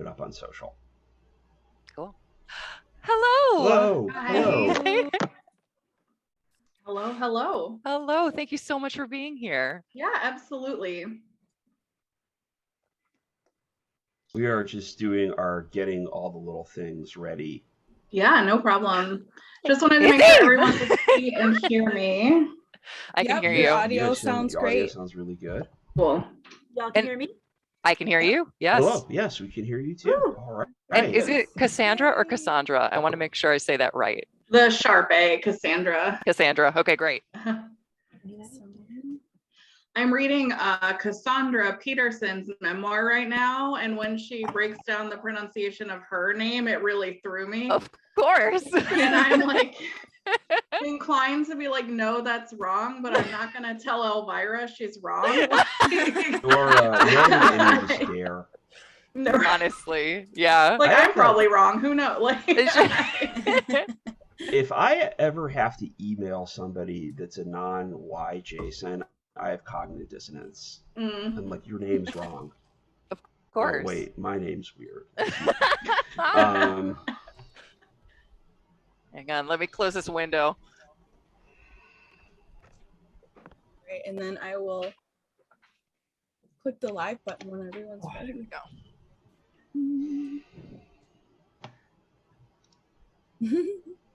it up on social. Cool. Hello. Hello. Hi. Hello. Hello, hello. Hello. Thank you so much for being here. Yeah, absolutely. We are just doing our getting all the little things ready. Yeah, no problem. Just wanted to make sure everyone could see and hear me. I can hear your you. audio sounds Your great. audio sounds really good. Cool. Y'all can hear me? I can hear you. Yes. Hello. Yes, we can hear you too. Woo. All right. And is it Cassandra or Cassandra? I want to make sure I say that right. The sharp A, Cassandra. Cassandra. Okay, great. I'm reading Cassandra Peterson's memoir right now, and when she breaks down the pronunciation of her name, it really threw me. Of course. And I'm like inclined to be like, no, that's wrong, but I'm not gonna tell Elvira she's wrong. You're in despair. No, Honestly, yeah. like I I'm probably wrong. Who knows? Like, If I ever have to email somebody that's a non-Y Jason, I have cognitive dissonance. I'm like, your name's wrong. Of course. Oh, wait, my name's weird. Hang on, let me close this window. Right, and then I will click the live button when everyone's There ready. we go.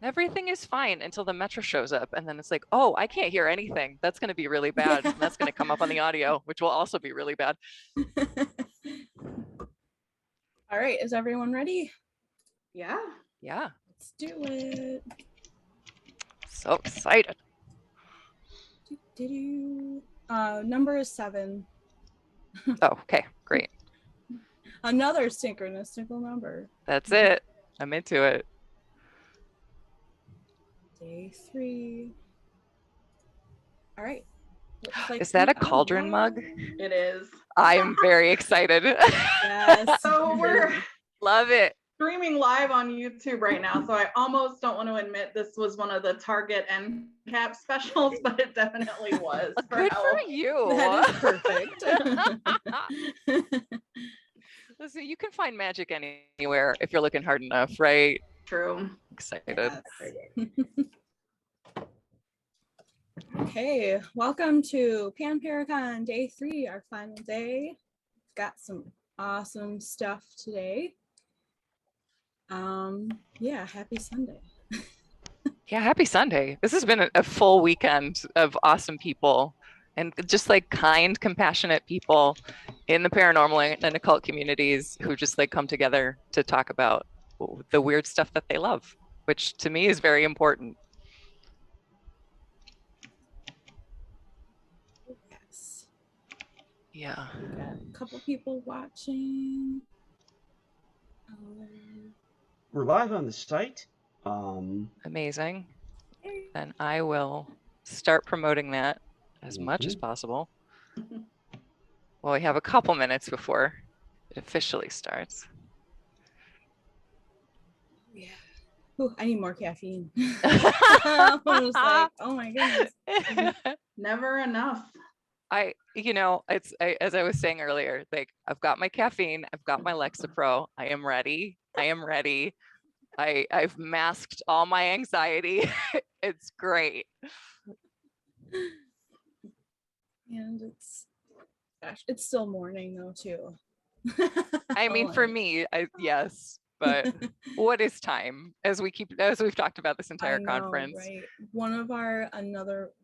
Everything is fine until the metro shows up, and then it's like, oh, I can't hear anything. That's going to be really bad. And that's going to come up on the audio, which will also be really bad. All right, is everyone ready? yeah. Yeah, Let's do it. so excited. Number is 7. Oh, okay, great. Another synchronicical number. That's it. I'm into it. Day 3. All right. Looks like Is that a we are cauldron mug? live. It is. I'm very excited. Yes. So we're Love it. streaming live on YouTube right now, so I almost don't want to admit this was one of the Target end cap specials, but it definitely was. Good for you. That is perfect. Listen, you can find magic anywhere if you're looking hard enough, right? True. Excited. Yes. Okay, welcome to Pan Paracon Day 3, our final day. Got some awesome stuff today. Yeah, happy Sunday. Yeah, happy Sunday. This has been a full weekend of awesome people and just like kind, compassionate people in the paranormal and occult communities who just like come together to talk about the weird stuff that they love, which to me is very important. Yes. Yeah. We got a couple people watching. We're live on the site. Amazing. And I will start promoting that as much as possible. Well, we have a couple minutes before it officially starts. Yeah. Ooh, I need more caffeine. I was like, oh my goodness. Never enough. As I was saying earlier, like I've got my caffeine, I've got my Lexapro, I am ready. I've masked all my anxiety. It's great. And it's still morning though too. I mean, for me, yes, but what is time? As we've talked about this entire conference. Right. One of our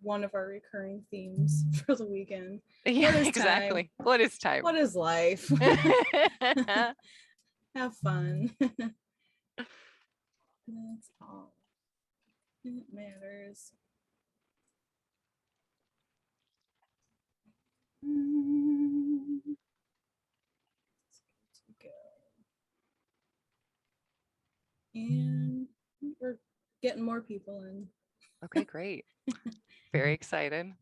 recurring themes for the weekend. Yeah, exactly. Time? What is time? What is life? Have fun. That's all that matters. And we're getting more people in. Okay, great. Very excited.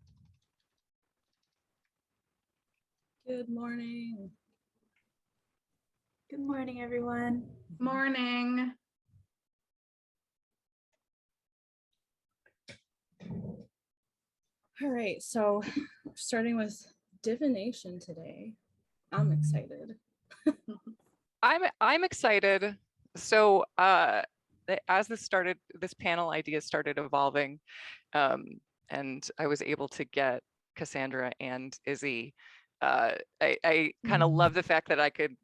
Good morning. Good morning, everyone. Morning. All right, so starting with divination today. I'm excited. I'm excited. So as this panel idea started evolving, and I was able to get Cassandra and Izzy. I kind of love the fact that I could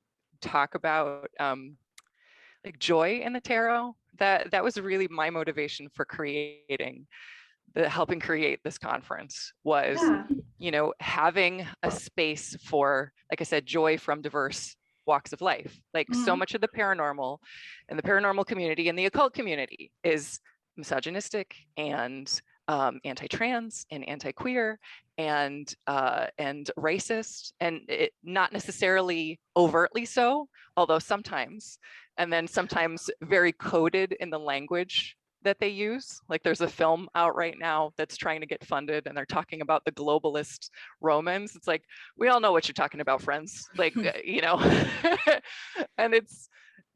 talk about like joy in the tarot. That was really my motivation for helping create this conference was, having a space for, like I said, joy from diverse walks of life. Like so much of the paranormal and the paranormal community and the occult community is misogynistic and anti-trans and anti-queer and racist, and it not necessarily overtly so, although sometimes, and then sometimes very coded in the language that they use. Like there's a film out right now that's trying to get funded and they're talking about the globalist Romans. It's like, we all know what you're talking about, friends. Like,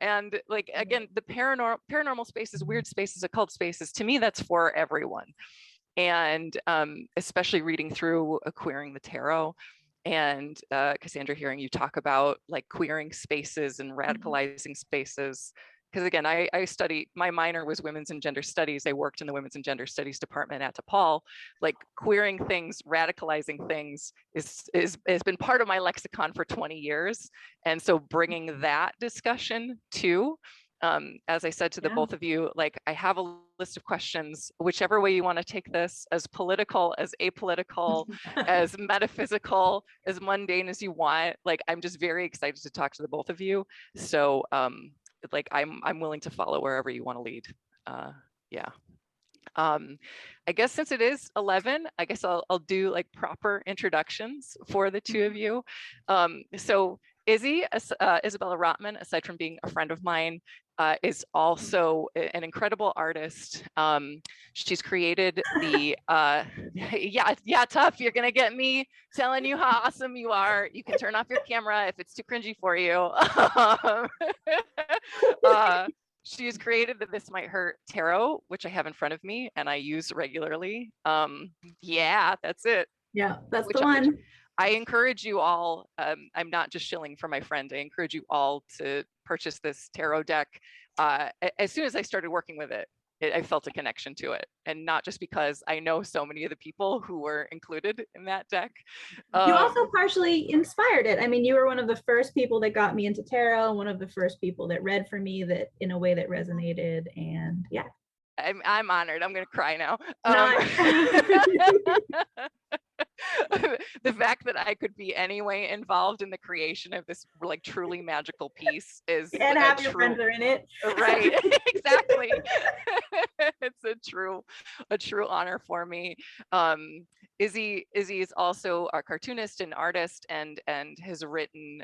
and like, again, the paranormal spaces, weird spaces, occult spaces, to me, that's for everyone. And especially reading through Queering the Tarot, and Cassandra, hearing you talk about like queering spaces and radicalizing spaces. Because again, I study, my minor was women's and gender studies. I worked in the women's and gender studies department at DePaul. Like queering things, radicalizing things has been part of my lexicon for 20 years. And so bringing that discussion to, as I said to the both of you, like I have a list of questions, whichever way you want to take this, as political, as apolitical, as metaphysical, as mundane as you want. Like I'm just very excited to talk to the both of you. So like I'm willing to follow wherever you want to lead. I guess since it is 11, I guess I'll do like proper introductions for the two of you. So Izzy, Isabella Rotman, aside from being a friend of mine, is also an incredible artist. She's created the, yeah, tough. You're gonna get me telling you how awesome you are. You can turn off your camera if it's too cringy for you. She's created the This Might Hurt Tarot, which I have in front of me and I use regularly. Yeah, that's it. Yeah, that's the one. I encourage you all, I'm not just shilling for my friend, I encourage you all to purchase this tarot deck. As soon as I started working with it, I felt a connection to it. And not just because I know so many of the people who were included in that deck. You also partially inspired it. I mean, you were one of the first people that got me into tarot, one of the first people that read for me that in a way that resonated, and yeah. I'm honored. I'm gonna cry now. The fact that I could be any way involved in the creation of this like truly magical piece is and half your friends are in it. Right. Exactly. It's a true honor for me. Izzy is also a cartoonist and artist and has written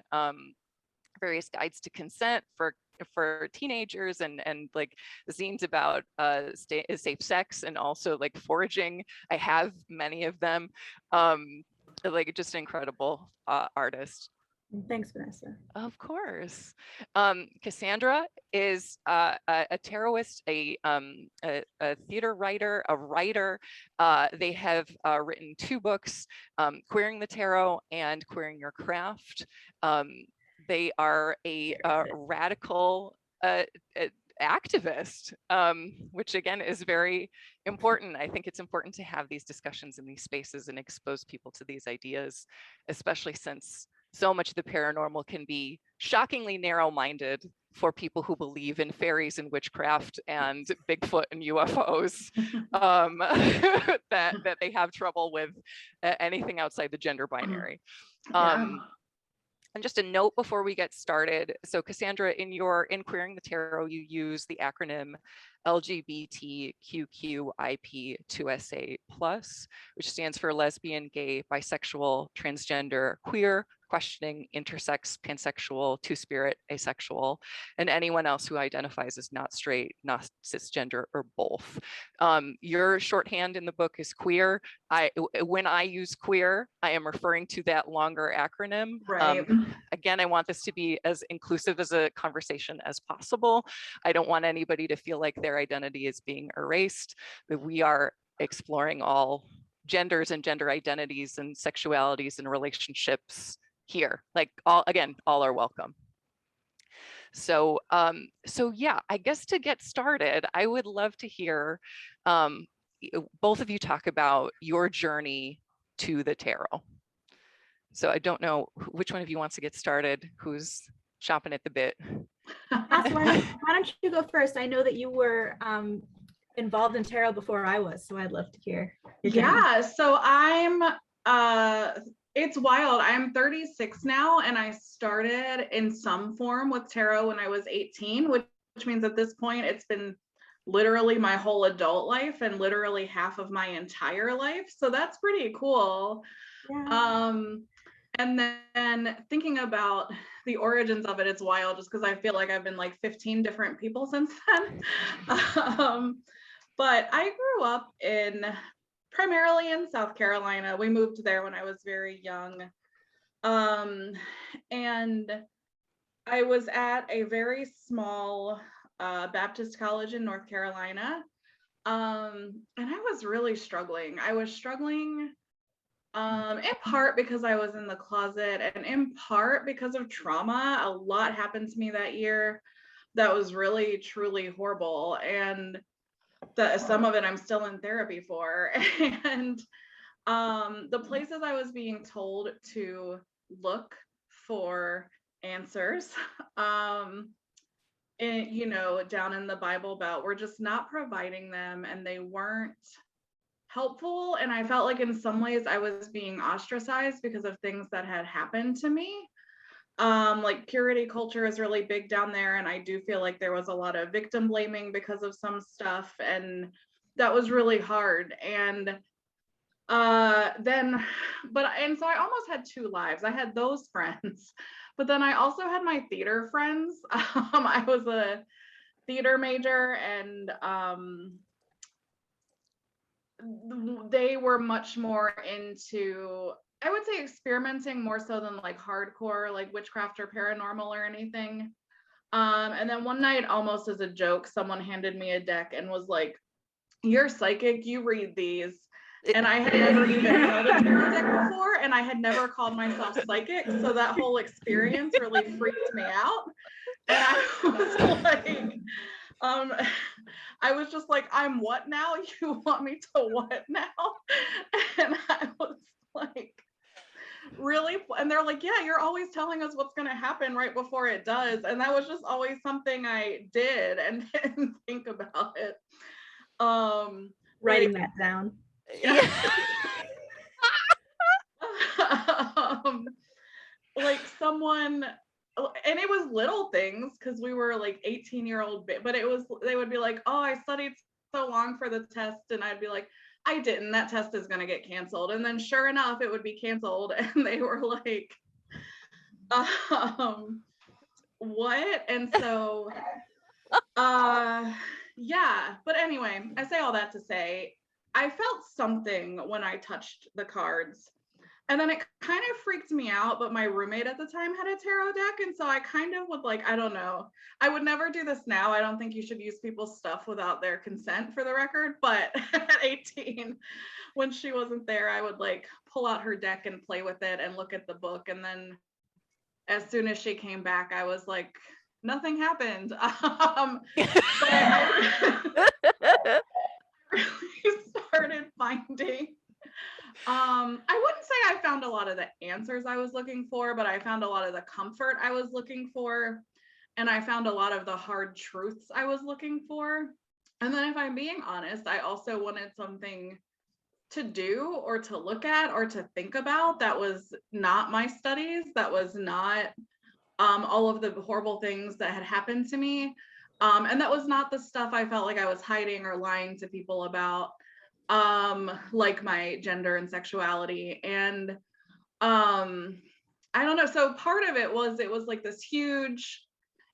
various guides to consent for teenagers and like zines about safe sex and also like foraging. I have many of them. Like just an incredible artist. Thanks, Vanessa. Of course. Cassandra is a tarotist, a theater writer, a writer. They have written 2 books, Queering the Tarot and Queering Your Craft. They are a radical activist, which again is very important. I think it's important to have these discussions in these spaces and expose people to these ideas, especially since so much of the paranormal can be shockingly narrow-minded for people who believe in fairies and witchcraft and Bigfoot and UFOs, that they have trouble with anything outside the gender binary. And just a note before we get started. So Cassandra, in Queering the Tarot, you use the acronym LGBTQQIP2SA+, which stands for lesbian, gay, bisexual, transgender, queer, questioning, intersex, pansexual, two-spirit, asexual, and anyone else who identifies as not straight, not cisgender, or both. Your shorthand in the book is queer. When I use queer, I am referring to that longer acronym. Right. Again, I want this to be as inclusive as a conversation as possible. I don't want anybody to feel like their identity is being erased, but we are exploring all genders and gender identities and sexualities and relationships here. Like all are welcome. So, so yeah, I guess to get started, I would love to hear both of you talk about your journey to the tarot. So I don't know which one of you wants to get started, who's chomping at the bit. Why don't you go first? I know that you were involved in tarot before I was, so I'd love to hear your journey. Yeah, so I'm it's wild. I'm 36 now, and I started in some form with tarot when I was 18, which means at this point it's been literally my whole adult life and literally half of my entire life. So that's pretty cool. Yeah. And then thinking about the origins of it, it's wild just because I feel like I've been like 15 different people since then. But I grew up primarily in South Carolina. We moved there when I was very young. And I was at a very small Baptist college in North Carolina. And I was really struggling. I was struggling in part because I was in the closet, and in part because of trauma. A lot happened to me that year that was really, truly horrible. And some of it I'm still in therapy for. And the places I was being told to look for answers, and, you know, down in the Bible Belt, were just not providing them, and they weren't helpful. And I felt like in some ways I was being ostracized because of things that had happened to me. Like purity culture is really big down there, and I do feel like there was a lot of victim blaming because of some stuff, and that was really hard. And so I almost had two lives. I had those friends, but then I also had my theater friends. I was a theater major, and they were much more into, I would say, experimenting more so than like hardcore, like witchcraft or paranormal or anything. And then one night, almost as a joke, someone handed me a deck and was like, "You're psychic, you read these." And I had never even held a tarot deck before, and I had never called myself psychic. So that whole experience really freaked me out. And I was like, I was just like, "I'm what now? You want me to what now?" And I was like, really? And they're like, "Yeah, you're always telling us what's going to happen right before it does." And that was just always something I did and didn't think about it. Writing that down. Yeah. Like someone, and it was little things because we were like 18-year-old, but they would be like, "Oh, I studied so long for the test," and I'd be like, "I didn't. That test is going to get canceled." And then sure enough, it would be canceled, and they were like, what? And so yeah, but anyway, I say all that to say I felt something when I touched the cards. And then it kind of freaked me out, but my roommate at the time had a tarot deck. And so I kind of would like, I don't know, I would never do this now. I don't think you should use people's stuff without their consent, for the record. But at 18, when she wasn't there, I would like pull out her deck and play with it and look at the book. And then as soon as she came back, I was like, nothing happened. But I really started finding, I wouldn't say I found a lot of the answers I was looking for, but I found a lot of the comfort I was looking for. And I found a lot of the hard truths I was looking for. And then if I'm being honest, I also wanted something to do or to look at or to think about that was not my studies, that was not all of the horrible things that had happened to me. And that was not the stuff I felt like I was hiding or lying to people about. Like my gender and sexuality. And I don't know, so part of it was like this huge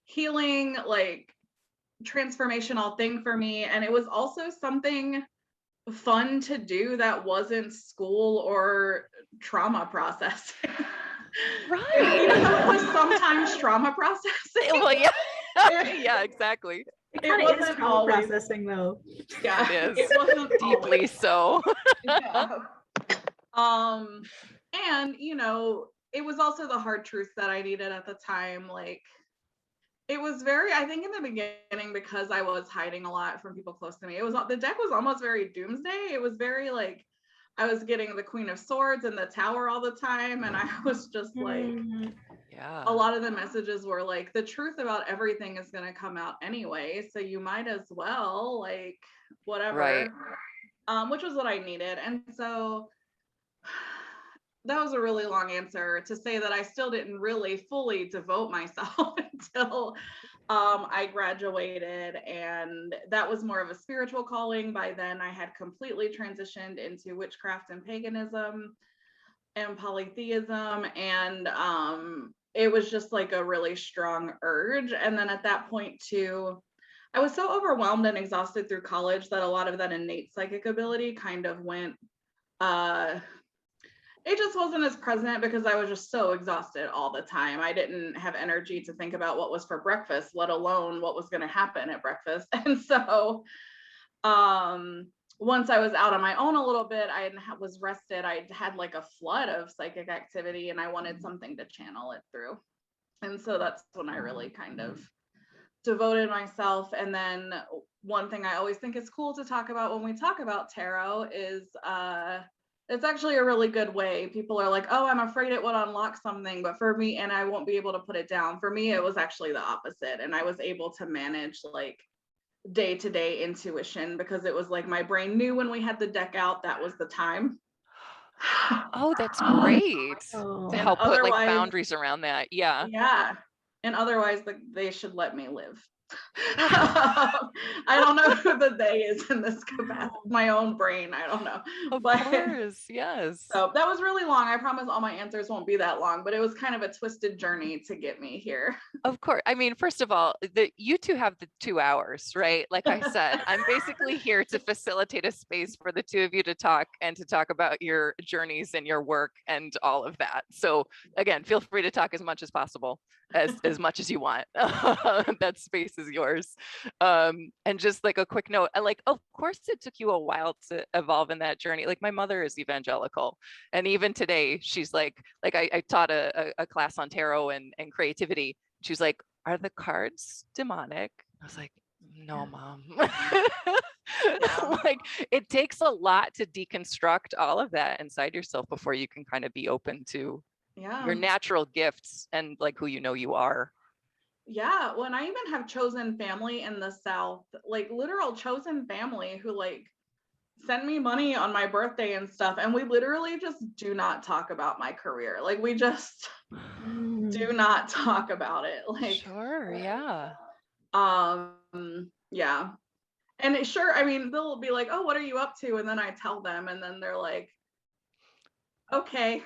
healing, like transformational thing for me, and it was also something fun to do that wasn't school or trauma processing. Right. You know, it was sometimes trauma processing. Well, yeah. Yeah, exactly. It kind of is trauma processing, though. Yeah, it is. It wasn't deeply always. So. Yeah. And you know, it was also the hard truth that I needed at the time. Like, It was very, I think in the beginning, because I was hiding a lot from people close to me, the deck was almost very doomsday. It was very like, I was getting the Queen of Swords and the Tower all the time. And I was just like, yeah, a lot of the messages were like, the truth about everything is going to come out anyway. So you might as well, like, whatever, right. Which was what I needed. And so that was a really long answer to say that I still didn't really fully devote myself until I graduated, and that was more of a spiritual calling. By then I had completely transitioned into witchcraft and paganism and polytheism, and it was just like a really strong urge. And then at that point too, I was so overwhelmed and exhausted through college that a lot of that innate psychic ability kind of went it just wasn't as present because I was just so exhausted all the time. I didn't have energy to think about what was for breakfast, let alone what was going to happen at breakfast. And so once I was out on my own a little bit, I was rested. I had like a flood of psychic activity and I wanted something to channel it through. And so that's when I really kind of devoted myself. And then one thing I always think is cool to talk about when we talk about tarot is it's actually a really good way. People are like, oh, I'm afraid it would unlock something, but for me, and I won't be able to put it down. For me, it was actually the opposite. And I was able to manage like day-to-day intuition because it was like my brain knew when we had the deck out, that was the time. Oh, that's great. To help put like boundaries around that. Yeah. Yeah. And otherwise they should let me live. I don't know who the they is in this capacity. My own brain, I don't know. Of course, yes. So that was really long. I promise all my answers won't be that long, but it was kind of a twisted journey to get me here. Of course. I mean, first of all, you two have the 2 hours, right? Like I said, I'm basically here to facilitate a space for the two of you to talk and to talk about your journeys and your work and all of that. So again, feel free to talk as much as possible, as much as you want. That space is yours. And just like a quick note, of course it took you a while to evolve in that journey. Like my mother is evangelical, and even today she's like I taught a class on tarot and creativity. She's like, are the cards demonic? I was like, no, Mom. Like it takes a lot to deconstruct all of that inside yourself before you can kind of be open to your natural gifts and like who you are. Yeah, when I even have chosen family in the South, like literal chosen family who like send me money on my birthday and stuff, and we literally just do not talk about my career. Like we just do not talk about it. Like sure, yeah. Yeah. And sure, I mean, they'll be like, oh, what are you up to? And then I tell them, and then they're like, okay.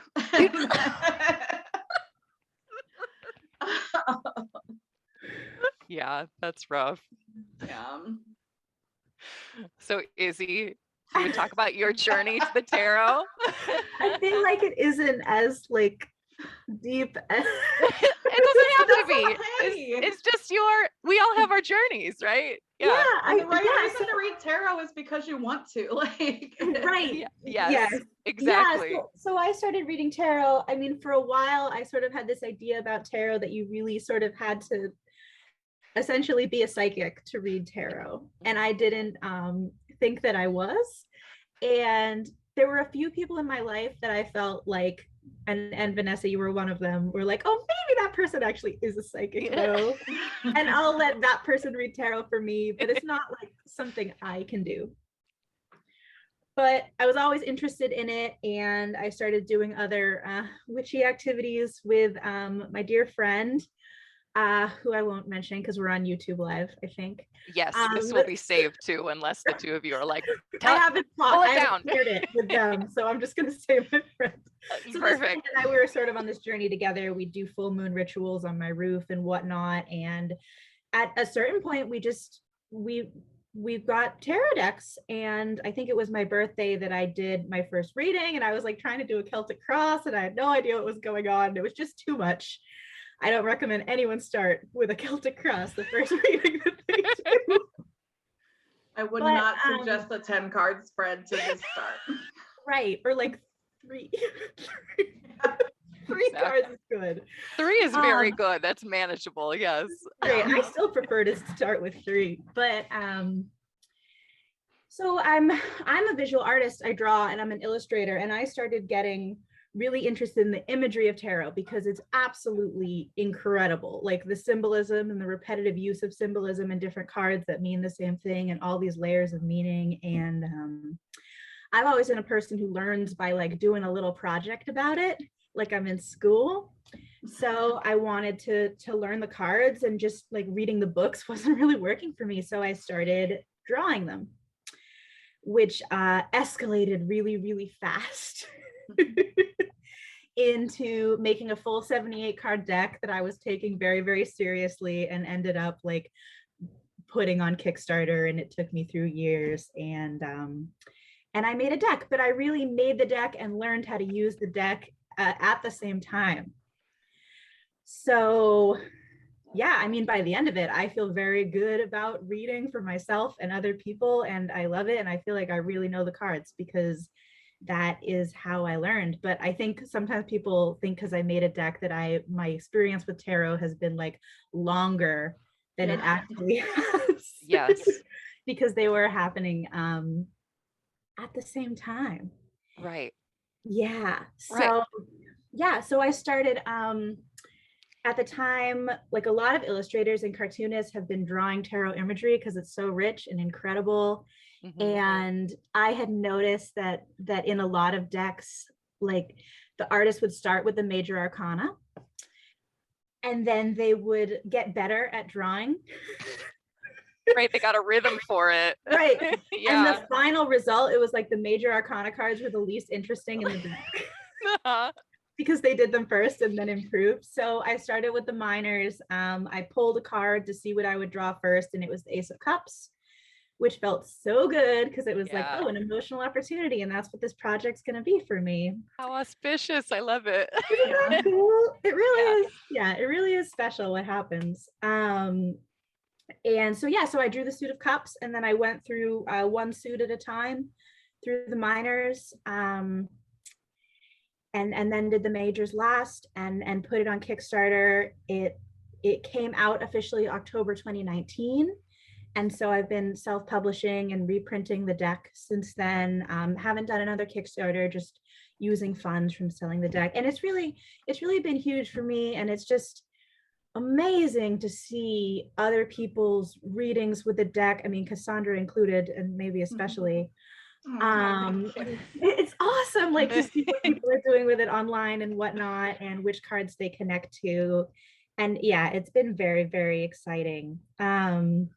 Yeah, that's rough. Yeah. So Izzy, can we talk about your journey to the tarot? I feel like it isn't as like deep as it doesn't have to be. It's just we all have our journeys, right? Yeah. The right reason to read tarot is because you want to. Like right. Yes. Exactly. Yeah, so I started reading tarot. I mean, for a while I sort of had this idea about tarot that you really sort of had to essentially be a psychic to read tarot, and I didn't think that I was. And there were a few people in my life that I felt like, and Vanessa, you were one of them, were like, oh, maybe that person actually is a psychic though, and I'll let that person read tarot for me, but it's not like something I can do. But I was always interested in it, and I started doing other witchy activities with my dear friend, who I won't mention because we're on YouTube Live, I think. Yes, this will be saved too, unless the two of you are like, I haven't shared it with them, so I'm just going to say my friend. So perfect. And we were sort of on this journey together. We do full moon rituals on my roof and whatnot, and at a certain point, we've got tarot decks, and I think it was my birthday that I did my first reading, and I was like trying to do a Celtic cross, and I had no idea what was going on. It was just too much. I don't recommend anyone start with a Celtic cross the first reading that they do. I would not suggest a 10 card spread to just start. Right, or like 3. Three Exactly. cards is good. 3 is very Um, good. That's manageable. Yes. Great. I still prefer to start with 3, but so I'm a visual artist. I draw and I'm an illustrator, and I started getting really interested in the imagery of tarot because it's absolutely incredible. Like the symbolism and the repetitive use of symbolism in different cards that mean the same thing, and all these layers of meaning. And I've always been a person who learns by like doing a little project about it, like I'm in school. So I wanted to learn the cards, and just like reading the books wasn't really working for me. So I started drawing them, which escalated really, really fast into making a full 78 card deck that I was taking very, very seriously, and ended up like putting on Kickstarter, and it took me through years. And I made a deck, but I really made the deck and learned how to use the deck at the same time. So yeah, I mean, by the end of it, I feel very good about reading for myself and other people, and I love it. And I feel like I really know the cards because that is how I learned. But I think sometimes people think because I made a deck that my experience with tarot has been like longer than it actually has. Yes. Because they were happening at the same time. Right. Yeah. Right. So yeah, so I started at the time, like a lot of illustrators and cartoonists have been drawing tarot imagery because it's so rich and incredible. Mhm. And I had noticed that in a lot of decks, like the artist would start with the major arcana, and then they would get better at drawing. Right, they got a rhythm for it. Right. Yeah. And the final result, it was like the major arcana cards were the least interesting in the deck. Because they did them first and then improved. So I started with the minors. I pulled a card to see what I would draw first, and it was the Ace of Cups, which felt so good because it was like, oh, an emotional opportunity, and that's what this project's going to be for me. How auspicious. I love it. Isn't that cool? It really is. Yeah, it really is special what happens. And so yeah, so I drew the suit of cups, and then I went through one suit at a time through the minors. And then did the majors last, and put it on Kickstarter. It came out officially October 2019. And so I've been self-publishing and reprinting the deck since then. Haven't done another Kickstarter, just using funds from selling the deck. And it's really been huge for me. And it's just amazing to see other people's readings with the deck. I mean, Cassandra included, and maybe especially. It's awesome, like to see what people are doing with it online and whatnot, and which cards they connect to. And yeah, it's been very, very exciting. And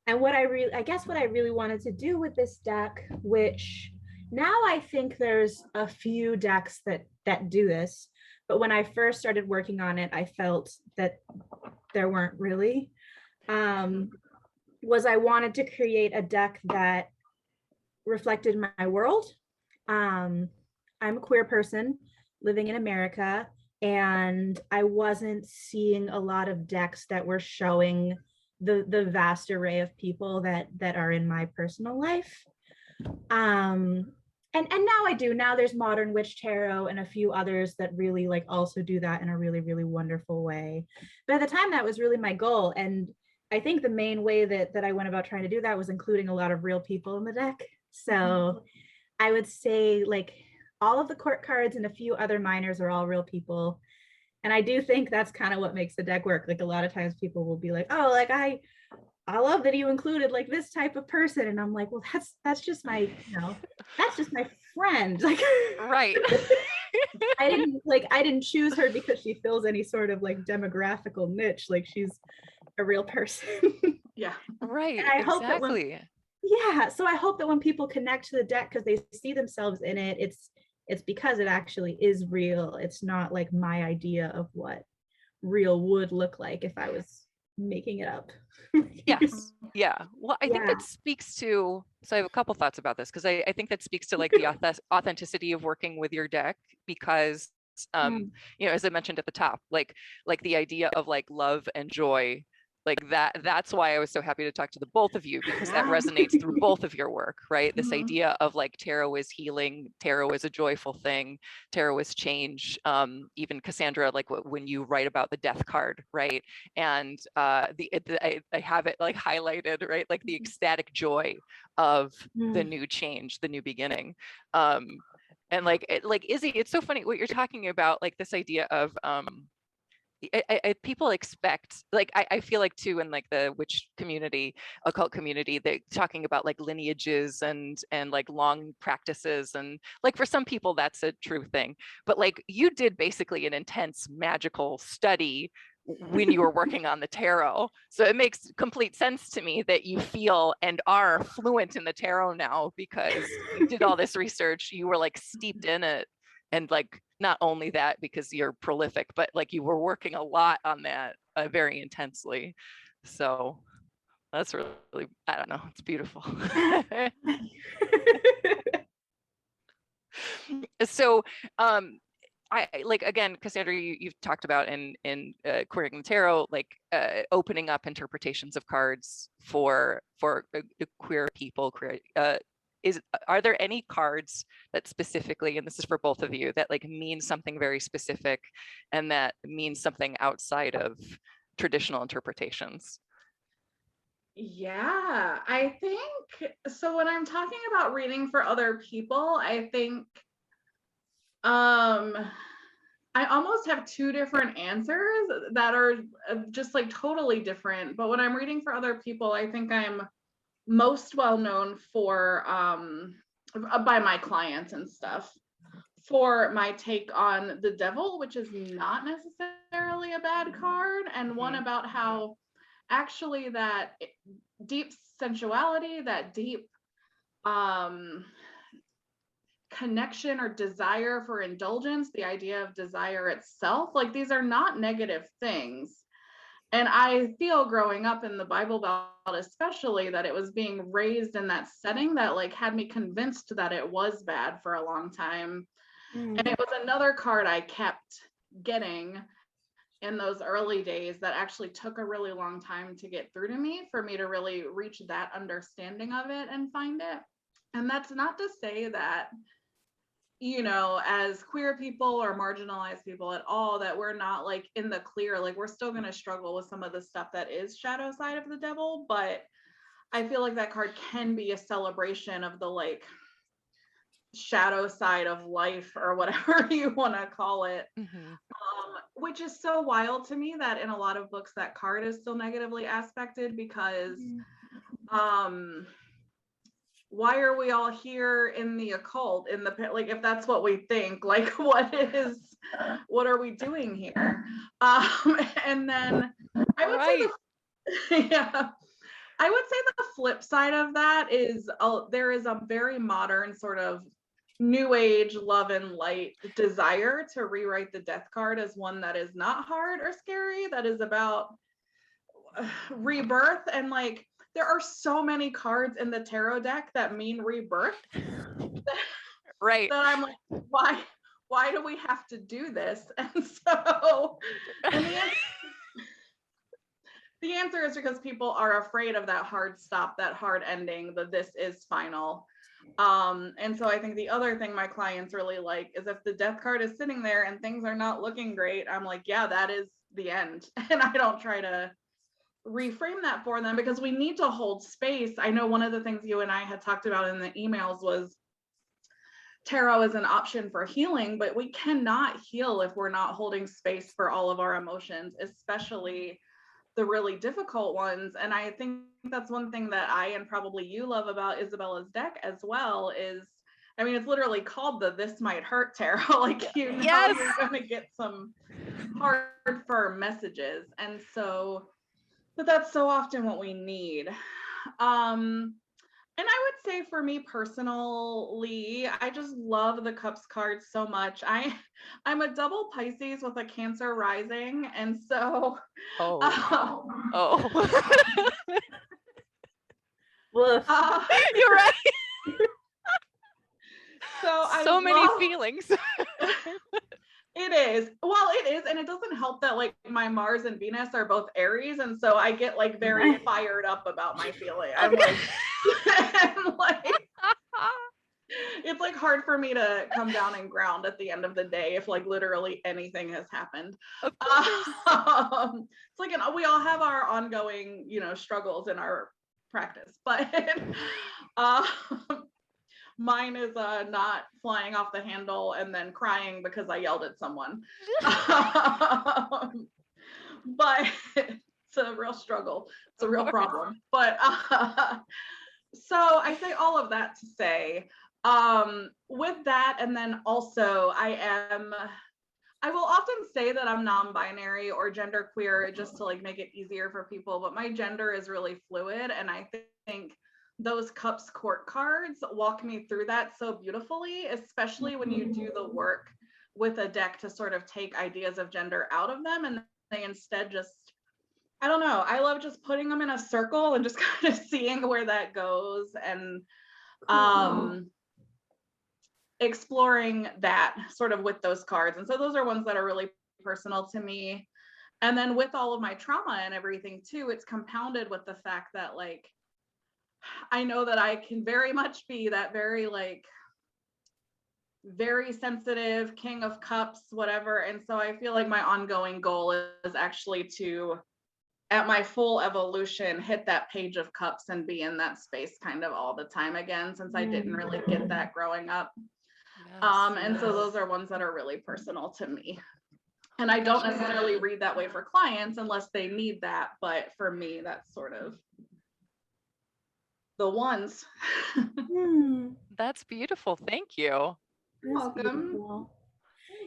what I really wanted to do with this deck, which now I think there's a few decks that do this, but when I first started working on it, I felt that there weren't really, was I wanted to create a deck that reflected my world. I'm a queer person living in America, and I wasn't seeing a lot of decks that were showing the vast array of people that are in my personal life. And now I do. Now there's Modern Witch Tarot and a few others that really like also do that in a really, really wonderful way. But at the time, that was really my goal. And I think the main way that I went about trying to do that was including a lot of real people in the deck. So I would say like all of the court cards and a few other minors are all real people. And I do think that's kind of what makes the deck work. Like a lot of times people will be like, oh, like I love that you included like this type of person. And I'm like, well, that's just my, that's just my friend. Like, right. I didn't choose her because she fills any sort of like demographical niche. Like she's a real person. Yeah. Right. And I exactly. hope that so I hope that when people connect to the deck because they see themselves in it, it's because it actually is real. It's not like my idea of what real would look like if I was making it up. Yes. Yeah. Well, I think that speaks to, so I have a couple thoughts about this because I think that speaks to like the authenticity of working with your deck because, as I mentioned at the top, like the idea of like love and joy Like that's why I was so happy to talk to the both of you, because that resonates through both of your work, right? This idea of like tarot is healing, tarot is a joyful thing, tarot is change. Even Cassandra, like when you write about the death card, right? And I have it like highlighted, right? Like the ecstatic joy of the new change, the new beginning. And like Izzy, it's so funny what you're talking about, like this idea of people expect, like I feel like too, in like the witch community, occult community, they're talking about like lineages and like long practices, and like for some people that's a true thing, but like you did basically an intense magical study when you were working on the tarot, so it makes complete sense to me that you feel and are fluent in the tarot now, because you did all this research, you were like steeped in it. And like, not only that, because you're prolific, but like you were working a lot on that very intensely. So that's really, I don't know, it's beautiful. So I like, again, Cassandra, you've talked about in Queering the Tarot, like opening up interpretations of cards for queer people, are there any cards that specifically, and this is for both of you, that like mean something very specific and that means something outside of traditional interpretations? Yeah, I think so. When I'm talking about reading for other people, I think I almost have two different answers that are just like totally different. But when I'm reading for other people, I think I'm most well known for by my clients and stuff for my take on the devil, which is not necessarily a bad card, and one about how actually that deep sensuality, that deep connection or desire for indulgence, the idea of desire itself, like these are not negative things. And I feel growing up in the Bible Belt, especially, that it was being raised in that setting that like had me convinced that it was bad for a long time. And it was another card I kept getting in those early days that actually took a really long time to get through to me, for me to really reach that understanding of it and find it. And that's not to say that, you know, as queer people or marginalized people at all, that we're not like in the clear. Like we're still going to struggle with some of the stuff that is shadow side of the devil, but I feel like that card can be a celebration of the like shadow side of life, or whatever you want to call it. Which is so wild to me that in a lot of books that card is still negatively aspected, because why are we all here in the occult, in the, like, if that's what we think, like what are we doing here? And then I would say I would say the flip side of that is there is a very modern sort of new age love and light desire to rewrite the death card as one that is not hard or scary, that is about rebirth. And like there are so many cards in the tarot deck that mean rebirth, right, that I'm like, why do we have to do this? And so the answer is because people are afraid of that hard stop, that hard ending, that this is final. And so I think the other thing my clients really like is if the death card is sitting there and things are not looking great, I'm like, yeah, that is the end. And I don't try to reframe that for them, because we need to hold space. I know one of the things you and I had talked about in the emails was tarot is an option for healing, but we cannot heal if we're not holding space for all of our emotions, especially the really difficult ones. And I think that's one thing that I, and probably you, love about Isabella's deck as well is, I mean, it's literally called the This Might Hurt Tarot. Like, you know, yes, you're going to get some hard, firm messages. And so, but that's so often what we need. And I would say for me personally, I just love the Cups card so much. I'm a double Pisces with a Cancer rising, and so you're right. So many feelings. It is. Well, it is, and it doesn't help that like my Mars and Venus are both Aries, and so I get like very fired up about my feeling. I'm like, I'm like, it's like hard for me to come down and ground at the end of the day if like literally anything has happened. It's like we all have our ongoing, you know, struggles in our practice, but mine is not flying off the handle and then crying because I yelled at someone. But it's a real struggle. It's a real problem. But so I say all of that to say, with that, and then also I will often say that I'm non-binary or genderqueer just to like make it easier for people, but my gender is really fluid, and I think those Cups court cards walk me through that so beautifully, especially when you do the work with a deck to sort of take ideas of gender out of them, and they instead just, I don't know, I love just putting them in a circle and just kind of seeing where that goes, and exploring that sort of with those cards. And so those are ones that are really personal to me. And then with all of my trauma and everything too, it's compounded with the fact that like I know that I can very much be that very like very sensitive King of Cups, whatever. And so I feel like my ongoing goal is actually to, at my full evolution, hit that Page of Cups and be in that space kind of all the time again, since I didn't really get that growing up. And so those are ones that are really personal to me. And I don't necessarily read that way for clients unless they need that. But for me, that's sort of the ones. That's beautiful. Thank you. You're welcome.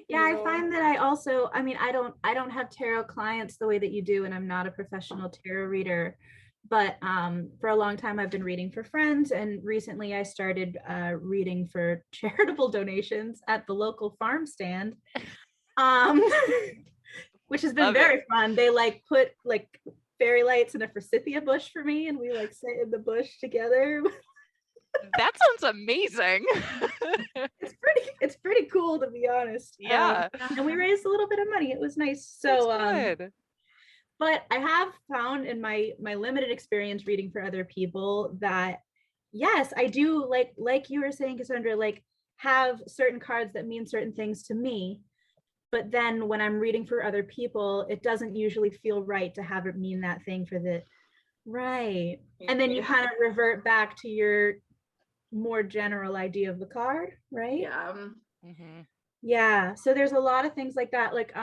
Yeah, I find that I also, I mean, I don't have tarot clients the way that you do, and I'm not a professional tarot reader, but for a long time I've been reading for friends, and recently I started reading for charitable donations at the local farm stand, which has been very fun. They like put like fairy lights in a forsythia bush for me, and we like sit in the bush together. That sounds amazing. It's pretty cool, to be honest. Yeah. And we raised a little bit of money. It was nice. So good. But I have found in my limited experience reading for other people that yes, I do like you were saying, Cassandra, like have certain cards that mean certain things to me. But then when I'm reading for other people, it doesn't usually feel right to have it mean that thing for the right. And then you kind of revert back to your more general idea of the card, right? Yeah. Yeah. So there's a lot of things like that. Like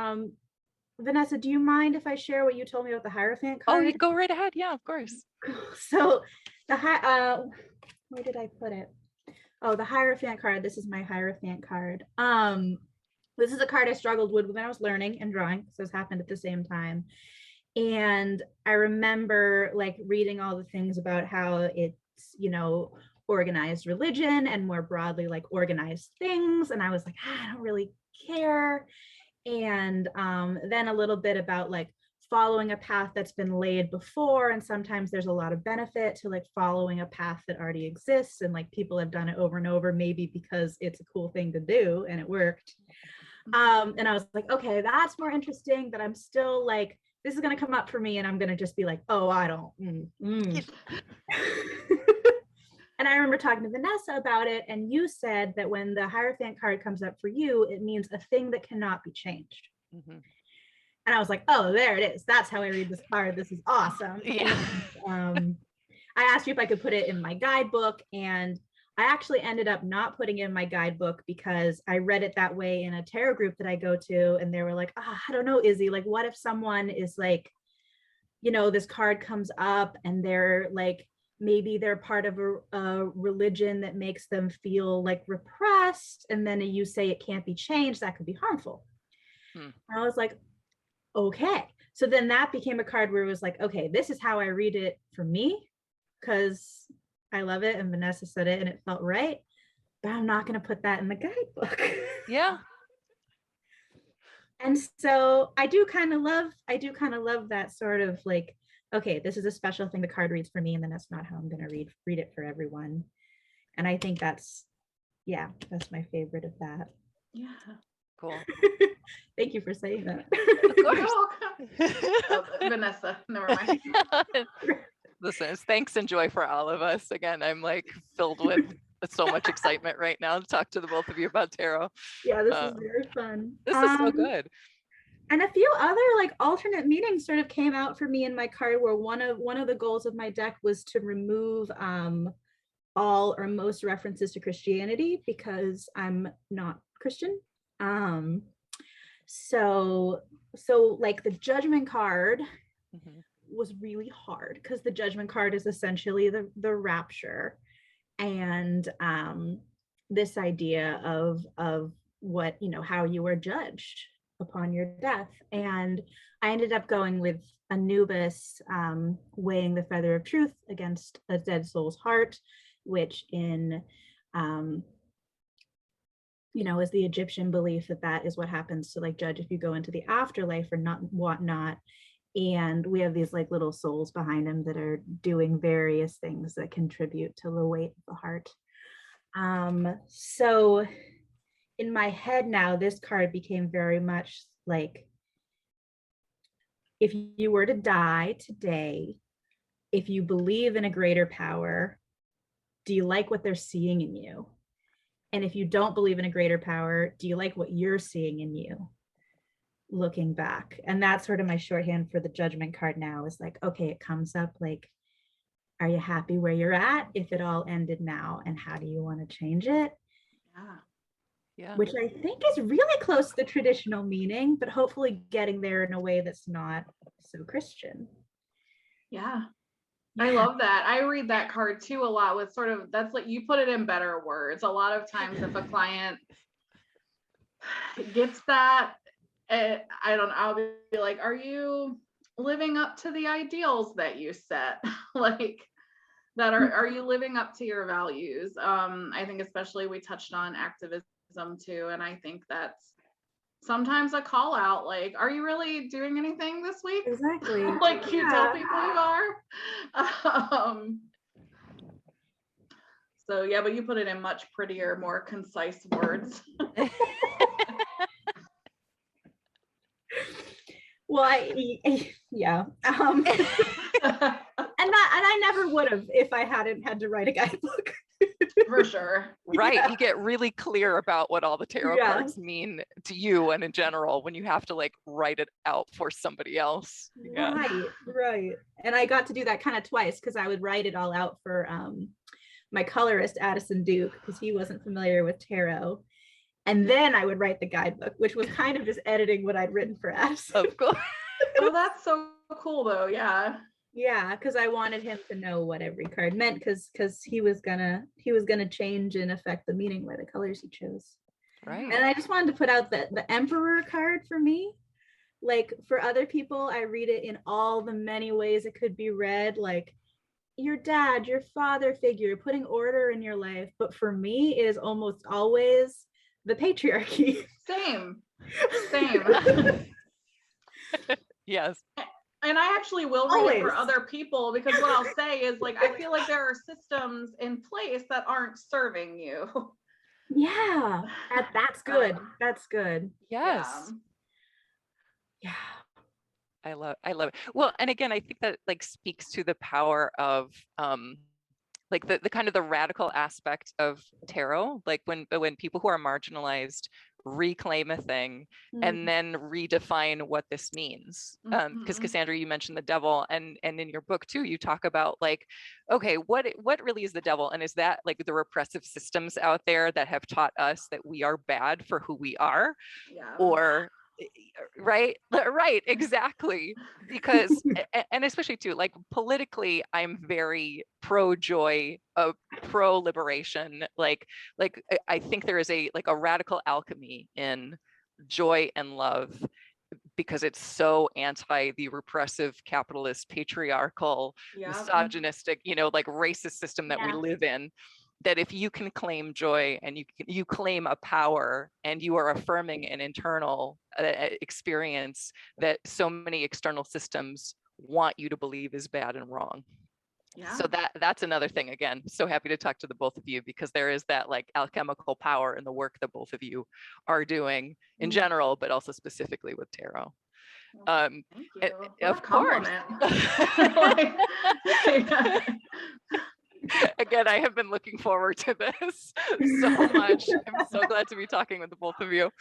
Vanessa, do you mind if I share what you told me about the Hierophant card? Oh, you go right ahead. Yeah, of course. So the where did I put it? Oh, the Hierophant card. This is my Hierophant card. This is a card I struggled with when I was learning and drawing, so this happened at the same time. And I remember like reading all the things about how it's, you know, organized religion and more broadly like organized things, and I was like, I don't really care. And then a little bit about like following a path that's been laid before, and sometimes there's a lot of benefit to like following a path that already exists, and like people have done it over and over, maybe because it's a cool thing to do and it worked. And I was like, okay, that's more interesting, but I'm still like, this is going to come up for me and I'm going to just be like, oh, I don't And I remember talking to Vanessa about it, and you said that when the Hierophant card comes up for you, it means a thing that cannot be changed. And I was like, oh, there it is. That's how I read this card. This is awesome. Yeah. And, I asked you if I could put it in my guidebook, and I actually ended up not putting it in my guidebook because I read it that way in a tarot group that I go to, and they were like, I don't know, Izzy, like, what if someone is like, you know, this card comes up and they're like, maybe they're part of a religion that makes them feel like repressed, and then you say it can't be changed, that could be harmful. I was like, okay. So then that became a card where it was like, okay, this is how I read it for me, because I love it and Vanessa said it and it felt right, but I'm not going to put that in the guidebook. Yeah. And so I do kind of love that sort of like, okay, this is a special thing the card reads for me, and then that's not how I'm going to read it for everyone. And I think that's my favorite of that. Yeah. Cool. Thank you for saying that. Of You're course. welcome. Vanessa, never mind. Listen, it's thanks and joy for all of us. Again, I'm like filled with so much excitement right now to talk to the both of you about tarot. Yeah, this is very fun. This is so good. And a few other like alternate meanings sort of came out for me in my card, where one of the goals of my deck was to remove all or most references to Christianity, because I'm not Christian. So like the Judgment card was really hard, because the Judgment card is essentially the rapture, and this idea of what, you know, how you are judged upon your death. And I ended up going with Anubis weighing the feather of truth against a dead soul's heart, which in you know, is the Egyptian belief that is what happens to like judge if you go into the afterlife or not, whatnot. And we have these like little souls behind him that are doing various things that contribute to the weight of the heart. So in my head now, this card became very much like, if you were to die today, if you believe in a greater power, do you like what they're seeing in you? And if you don't believe in a greater power, do you like what you're seeing in you looking back? And that's sort of my shorthand for the Judgment card now, is like, okay, it comes up like, are you happy where you're at if it all ended now? And how do you want to change it? Yeah. Which I think is really close to the traditional meaning, but hopefully getting there in a way that's not so Christian. Yeah. I love that. I read that card too a lot with sort of, that's like, you put it in better words. A lot of times if a client gets that, I don't know, I'll be like, are you living up to the ideals that you set? Like, that are you living up to your values? I think especially we touched on activism too, and I think that's sometimes a call out, like, are you really doing anything this week? Exactly. Like you tell people you are. So yeah, but you put it in much prettier, more concise words. Well, yeah. And I never would have if I hadn't had to write a guidebook. For sure. Right. Yeah. You get really clear about what all the tarot cards mean to you and in general when you have to like write it out for somebody else. Yeah. Right. And I got to do that kind of twice, because I would write it all out for my colorist, Addison Duke, because he wasn't familiar with tarot. And then I would write the guidebook, which was kind of just editing what I'd written for Addison. Of course. Oh, that's so cool though. Yeah. Yeah, because I wanted him to know what every card meant, because he was gonna change and affect the meaning by the colors he chose. Right. And I just wanted to put out that the Emperor card for me, like for other people, I read it in all the many ways it could be read, like your dad, your father figure, putting order in your life. But for me, it is almost always the patriarchy. Same. Yes. And I actually will read it for other people, because what I'll say is like, I feel like there are systems in place that aren't serving you. Yeah, that's good. That's good. Yes. Yeah. I love it. Well, and again, I think that like speaks to the power of like the kind of the radical aspect of tarot, like when people who are marginalized reclaim a thing and then redefine what this means. Because Cassandra, you mentioned the devil, and in your book too, you talk about like, okay, what really is the devil? And is that like the repressive systems out there that have taught us that we are bad for who we are? Yeah. Or right, exactly. Because and especially too, like politically, I'm very pro joy, pro liberation. Like I think there is a radical alchemy in joy and love, because it's so anti the repressive capitalist patriarchal misogynistic, like racist system that we live in, that if you can claim joy and you claim a power and you are affirming an internal experience that so many external systems want you to believe is bad and wrong. Yeah. So that's another thing. Again, so happy to talk to the both of you, because there is that like alchemical power in the work that both of you are doing in general, but also specifically with tarot. Thank you. Of course. Again, I have been looking forward to this so much. I'm so glad to be talking with the both of you.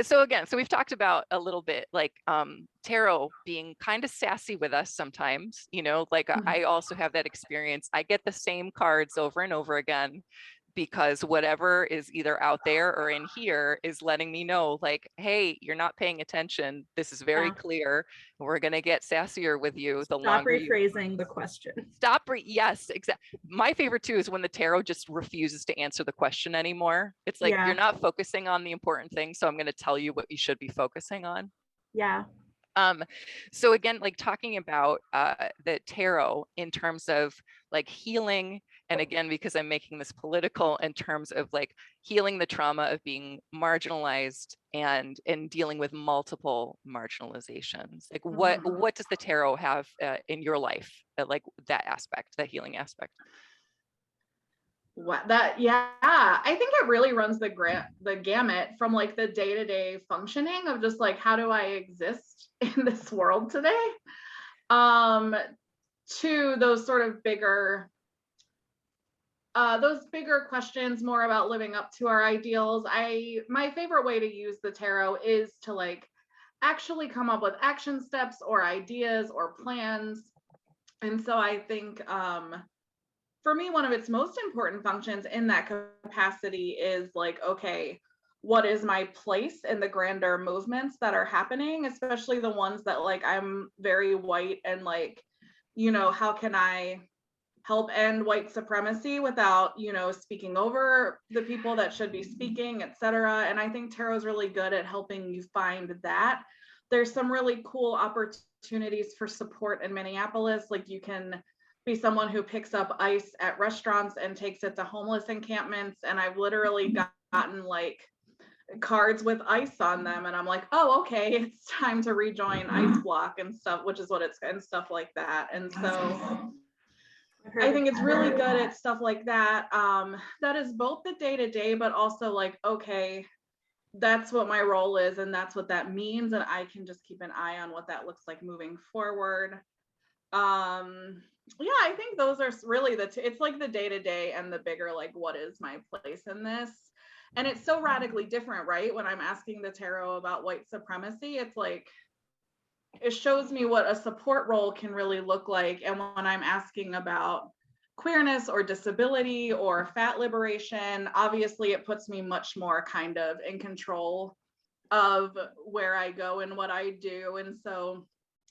So we've talked about a little bit like tarot being kind of sassy with us sometimes, you know, like I also have that experience. I get the same cards over and over again because whatever is either out there or in here is letting me know like, hey, you're not paying attention. This is very clear. We're going to get sassier with you the Stop longer rephrasing the question. Yes, exactly. My favorite too is when the tarot just refuses to answer the question anymore. It's like, you're not focusing on the important thing, so I'm going to tell you what you should be focusing on. Yeah. So again, like talking about the tarot in terms of like healing, and again, because I'm making this political, in terms of like healing the trauma of being marginalized and dealing with multiple marginalizations. Like what does the tarot have in your life, like that aspect, that healing aspect? I think it really runs the gamut from like the day-to-day functioning of just like, how do I exist in this world today, to those sort of bigger questions more about living up to our ideals. My favorite way to use the tarot is to like actually come up with action steps or ideas or plans. And so I think for me, one of its most important functions in that capacity is like, okay, what is my place in the grander movements that are happening, especially the ones that like I'm very white and like, you know, how can I help end white supremacy without, you know, speaking over the people that should be speaking, etc. And I think tarot is really good at helping you find that. There's some really cool opportunities for support in Minneapolis. Like you can be someone who picks up ice at restaurants and takes it to homeless encampments. And I've literally gotten like cards with ice on them. And I'm like, oh, okay, it's time to rejoin Ice Block and stuff, which is what it's, and stuff like that. And so I think it's really good at stuff like that. That is both the day-to-day, but also like, okay, that's what my role is and that's what that means. And I can just keep an eye on what that looks like moving forward. Yeah, I think those are really it's like the day-to-day and the bigger, like, what is my place in this? And it's so radically different, right? When I'm asking the tarot about white supremacy, it's like, it shows me what a support role can really look like. And when I'm asking about queerness or disability or fat liberation, obviously it puts me much more kind of in control of where I go and what I do. And so,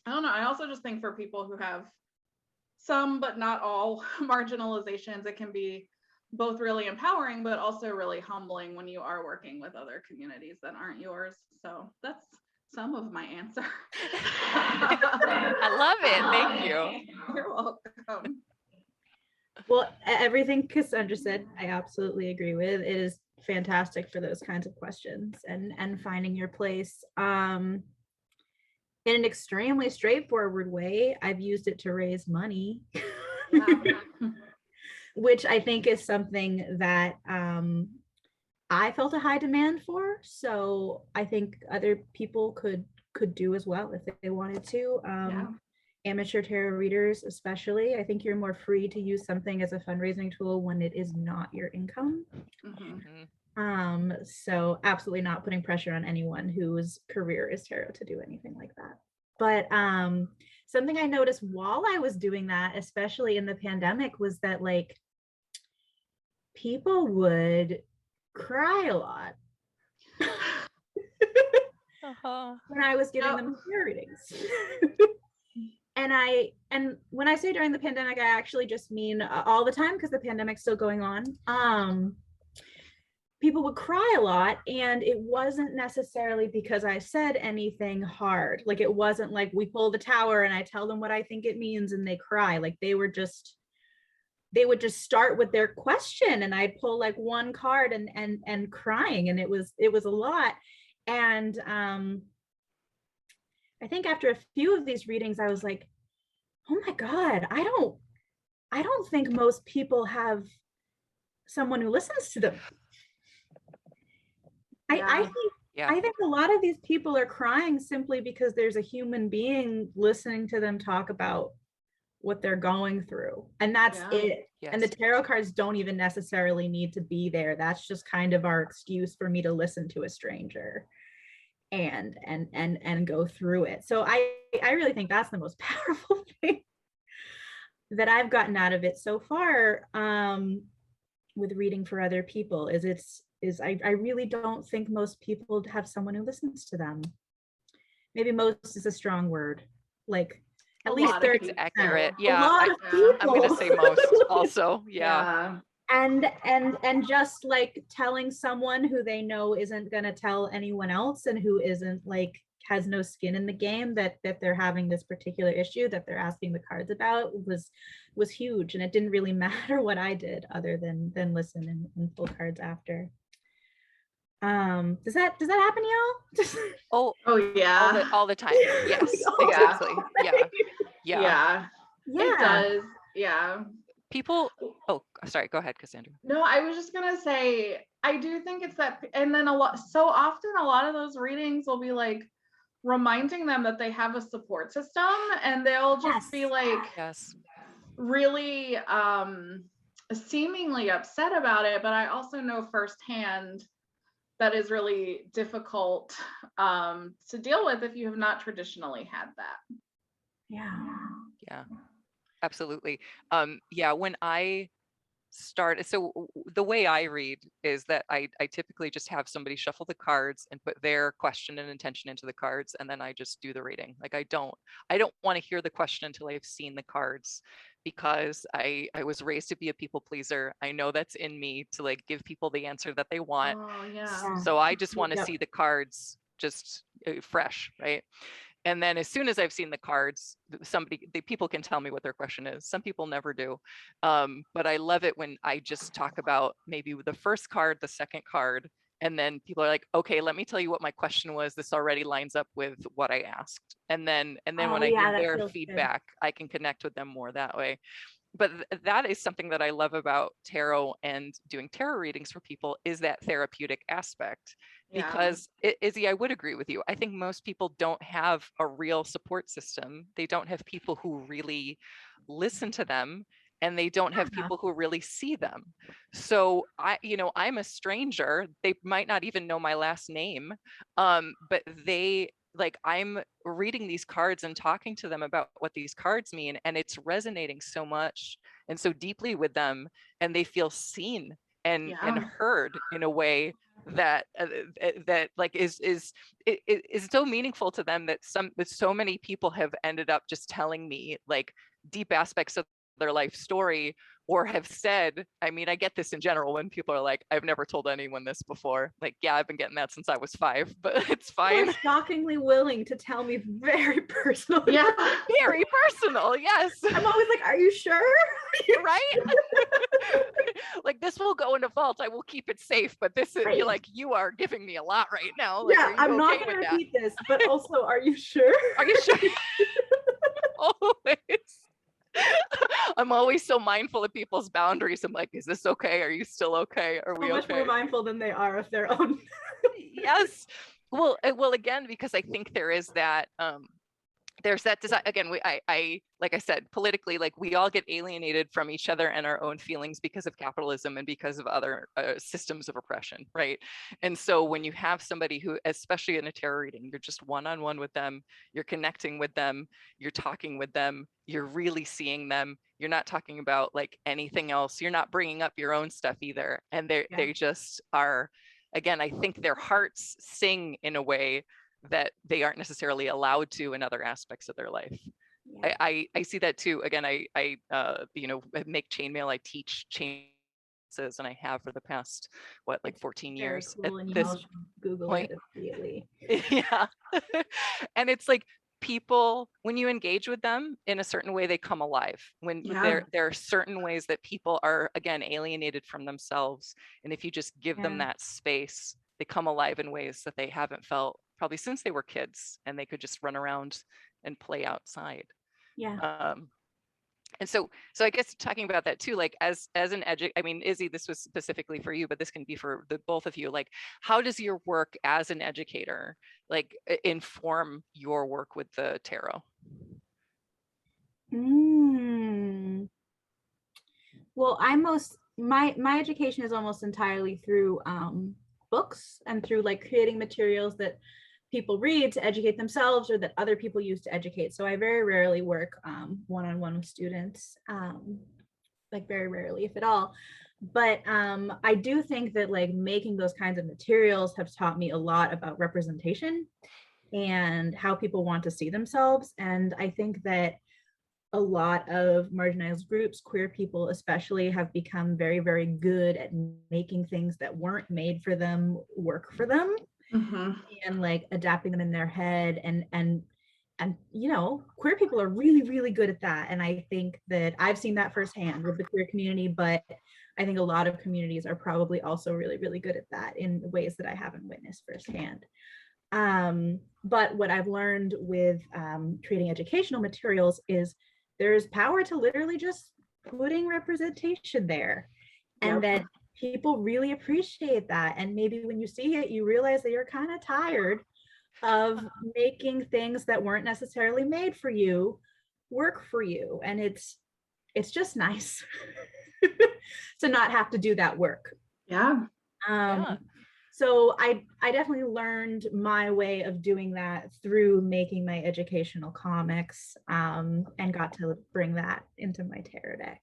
I don't know, I also just think for people who have some, but not all marginalizations, it can be both really empowering, but also really humbling when you are working with other communities that aren't yours. So that's some of my answer. I love it. Thank you. You're welcome. Well, everything Cassandra said, I absolutely agree with. It is fantastic for those kinds of questions and finding your place. In an extremely straightforward way, I've used it to raise money, which I think is something that I felt a high demand for. So I think other people could do as well if they wanted to. Amateur tarot readers, especially, I think you're more free to use something as a fundraising tool when it is not your income. So absolutely not putting pressure on anyone whose career is tarot to do anything like that. But something I noticed while I was doing that, especially in the pandemic, was that like people would cry a lot when I was giving them tarot readings. And when I say during the pandemic, I actually just mean all the time, because the pandemic's still going on. People would cry a lot, and it wasn't necessarily because I said anything hard. Like, it wasn't like we pull the tower and I tell them what I think it means and they cry. Like, they would just start with their question, and I'd pull like one card and crying, and it was a lot. And I think after a few of these readings, I was like, oh my God, I don't think most people have someone who listens to them. I think Yeah. I think a lot of these people are crying simply because there's a human being listening to them talk about what they're going through. And that's it. Yes. And the tarot cards don't even necessarily need to be there. That's just kind of our excuse for me to listen to a stranger and go through it. So I really think that's the most powerful thing that I've gotten out of it so far, with reading for other people, I really don't think most people have someone who listens to them. Maybe most is a strong word. Like at least 30%. It's accurate. Yeah. A lot of people. I'm gonna say most also. Yeah. And just like telling someone who they know isn't gonna tell anyone else and who isn't like has no skin in the game that they're having this particular issue that they're asking the cards about was huge. And it didn't really matter what I did other than listen and pull cards after. Does that happen to y'all? Oh yeah. all the time. Yes, exactly. Yeah. It does. Yeah. People, oh, sorry, go ahead, Cassandra. No, I was just gonna say, I do think it's that, and then so often a lot of those readings will be like reminding them that they have a support system, and they'll just be like really seemingly upset about it. But I also know firsthand that is really difficult to deal with if you have not traditionally had that. Yeah, absolutely. When I start, so the way I read is that I typically just have somebody shuffle the cards and put their question and intention into the cards, and then I just do the reading. Like I don't want to hear the question until I've seen the cards, because I was raised to be a people pleaser. I know that's in me to like give people the answer that they want. So I just want to see the cards just fresh, right? And then as soon as I've seen the cards, people can tell me what their question is. Some people never do. But I love it when I just talk about maybe the first card, the second card, and then people are like, okay, let me tell you what my question was. This already lines up with what I asked. And then when I hear their feedback, I can connect with them more that way. But that is something that I love about tarot and doing tarot readings for people, is that therapeutic aspect. Because Izzy, I would agree with you. I think most people don't have a real support system. They don't have people who really listen to them, and they don't have people who really see them. So I'm a stranger. They might not even know my last name, but I'm reading these cards and talking to them about what these cards mean, and it's resonating so much and so deeply with them, and they feel seen and heard in a way that like is so meaningful to them, that so many people have ended up just telling me like deep aspects of their life story, or have said, I mean, I get this in general when people are like, I've never told anyone this before. Like, yeah, I've been getting that since I was 5, but it's fine. You're shockingly willing to tell me very personal. Very personal. Yes. I'm always like, are you sure? Right? Like, this will go into vault. I will keep it safe, but this is like, you are giving me a lot right now. Like, I'm not going to repeat this, but also, are you sure? Are you sure? Always. I'm always so mindful of people's boundaries. I'm like, is this okay? Are you still okay? Are we much more mindful than they are of their own. Yes. Well, again, because I think there is that there's that desire. Again, I like I said, politically, like we all get alienated from each other and our own feelings because of capitalism and because of other systems of oppression, right? And so when you have somebody who, especially in a tarot reading, you're just one-on-one with them, you're connecting with them, you're talking with them, you're really seeing them, you're not talking about like anything else, you're not bringing up your own stuff either, and they just are. Again, I think their hearts sing in a way that they aren't necessarily allowed to in other aspects of their life. I see that too. Again, I make chainmail. I teach chain, and I have for the past 14 years. Cool, at and this Google point. It immediately. Yeah. And it's like, people, when you engage with them in a certain way, they come alive. When there are certain ways that people are, again, alienated from themselves, and if you just give them that space, they come alive in ways that they haven't felt probably since they were kids, and they could just run around and play outside. And so I guess talking about that too, like as an I mean, Izzy, this was specifically for you, but this can be for the both of you. Like, how does your work as an educator, like, inform your work with the tarot? Well, my education is almost entirely through books and through like creating materials that people read to educate themselves or that other people use to educate. So I very rarely work one-on-one with students, like very rarely, if at all. But I do think that like making those kinds of materials have taught me a lot about representation and how people want to see themselves. And I think that a lot of marginalized groups, queer people especially, have become very, very good at making things that weren't made for them work for them, and like adapting them in their head. And you know, queer people are really, really good at that. And I think that I've seen that firsthand with the queer community, but I think a lot of communities are probably also really, really good at that in ways that I haven't witnessed firsthand. But what I've learned with creating educational materials is there's power to literally just putting representation there, and that people really appreciate that. And maybe when you see it, you realize that you're kind of tired of making things that weren't necessarily made for you work for you. And it's just nice to not have to do that work. So I definitely learned my way of doing that through making my educational comics, and got to bring that into my tarot deck.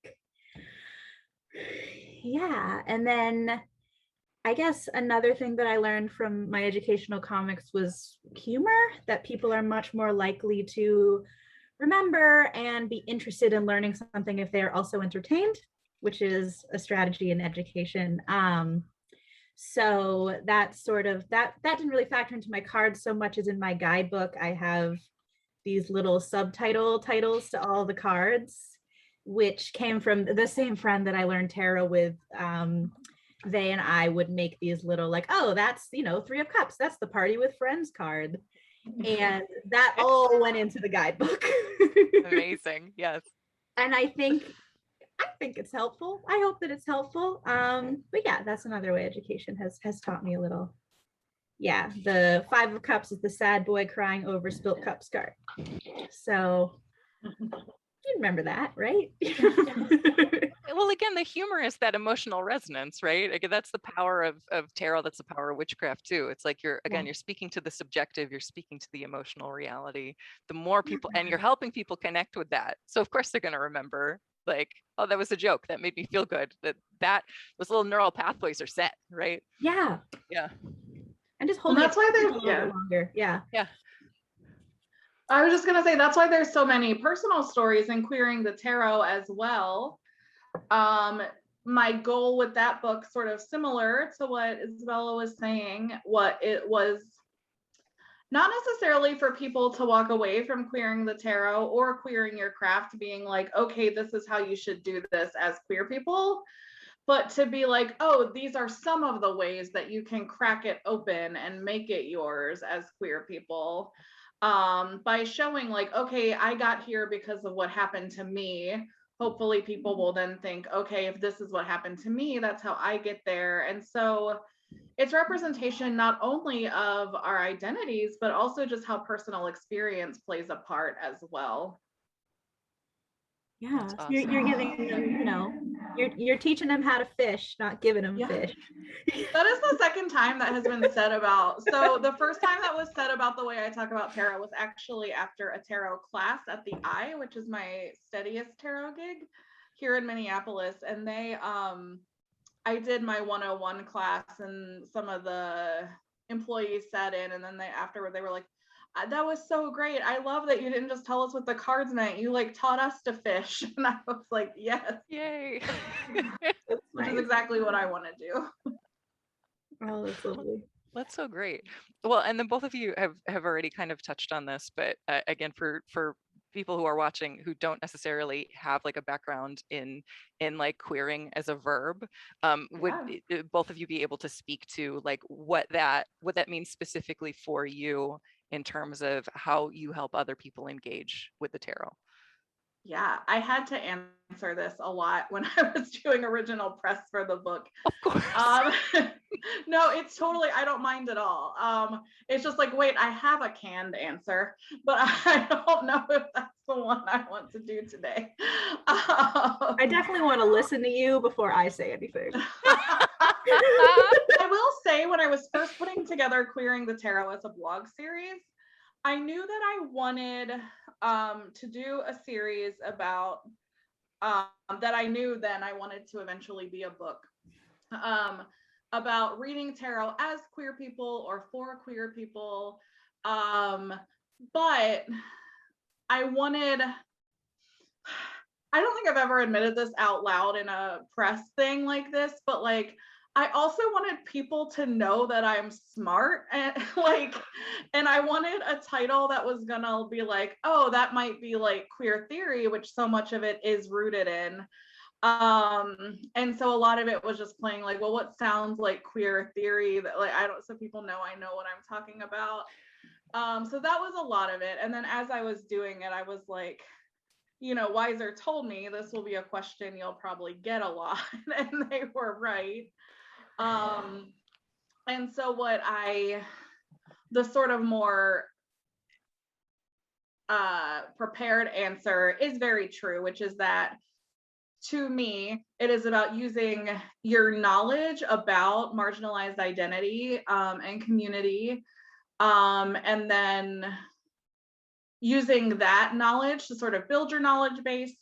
Yeah, and then I guess another thing that I learned from my educational comics was humor, that people are much more likely to remember and be interested in learning something if they're also entertained, which is a strategy in education. So that sort of, that didn't really factor into my cards so much as in my guidebook. I have these little titles to all the cards, which came from the same friend that I learned tarot with. They and I would make these little like, oh, that's, you know, 3 of Cups, that's the party with friends card. And that all went into the guidebook. Amazing. Yes. And I think it's helpful. I hope that it's helpful. But yeah, that's another way education has taught me a little. Yeah, the 5 of Cups is the sad boy crying over spilt cups card. So you remember that, right? Well, again, the humor is that emotional resonance, right? Again, that's the power of tarot. That's the power of witchcraft too. It's like you're speaking to the subjective, you're speaking to the emotional reality. The more people, and you're helping people connect with that. So of course they're going to remember, like, oh, that was a joke that made me feel good. That those little neural pathways are set, right? Yeah. And just holding that's why they're a little bit longer. Yeah. I was just gonna say that's why there's so many personal stories in Queering the Tarot as well. My goal with that book, sort of similar to what Isabella was saying, what it was not necessarily for people to walk away from queering the tarot or queering your craft being like, okay, this is how you should do this as queer people, but to be like, oh, these are some of the ways that you can crack it open and make it yours as queer people, by showing like, okay, I got here because of what happened to me. Hopefully people will then think, okay, if this is what happened to me, that's how I get there. And so it's representation not only of our identities, but also just how personal experience plays a part as well. Yeah, awesome. you're giving them, you know, you're teaching them how to fish, not giving them fish. That is the second time that has been said about. So the first time that was said about the way I talk about tarot was actually after a tarot class at the Eye, which is my steadiest tarot gig here in Minneapolis. And they, I did my 101 class and some of the employees sat in, and then afterward they were like, that was so great. I love that you didn't just tell us what the cards meant. You like taught us to fish. And I was like, yes. Yay. Which is exactly what I want to do. Oh, that's lovely. That's so great. Well, and then both of you have already kind of touched on this, but again, for people who are watching who don't necessarily have like a background in like queering as a verb, would both of you be able to speak to like what that means specifically for you in terms of how you help other people engage with the tarot? Yeah, I had to answer this a lot when I was doing original press for the book. Of course. No, it's totally, I don't mind at all. It's just like, wait, I have a canned answer, but I don't know if that's the one I want to do today. I definitely want to listen to you before I say anything. I will say, when I was first putting together Queering the Tarot as a blog series, I knew that I wanted to do a series about that I knew then I wanted to eventually be a book about reading tarot as queer people or for queer people. But I wanted, I don't think I've ever admitted this out loud in a press thing like this, but like, I also wanted people to know that I'm smart, and like, and I wanted a title that was gonna be like, oh, that might be like queer theory, which so much of it is rooted in. And so a lot of it was just playing like, well, what sounds like queer theory that like, I don't, so people know I know what I'm talking about. So that was a lot of it. And then as I was doing it, I was like, you know, Weiser told me this will be a question you'll probably get a lot, and they were right. And so the sort of more prepared answer is very true, which is that to me, it is about using your knowledge about marginalized identity and community, and then using that knowledge to sort of build your knowledge base.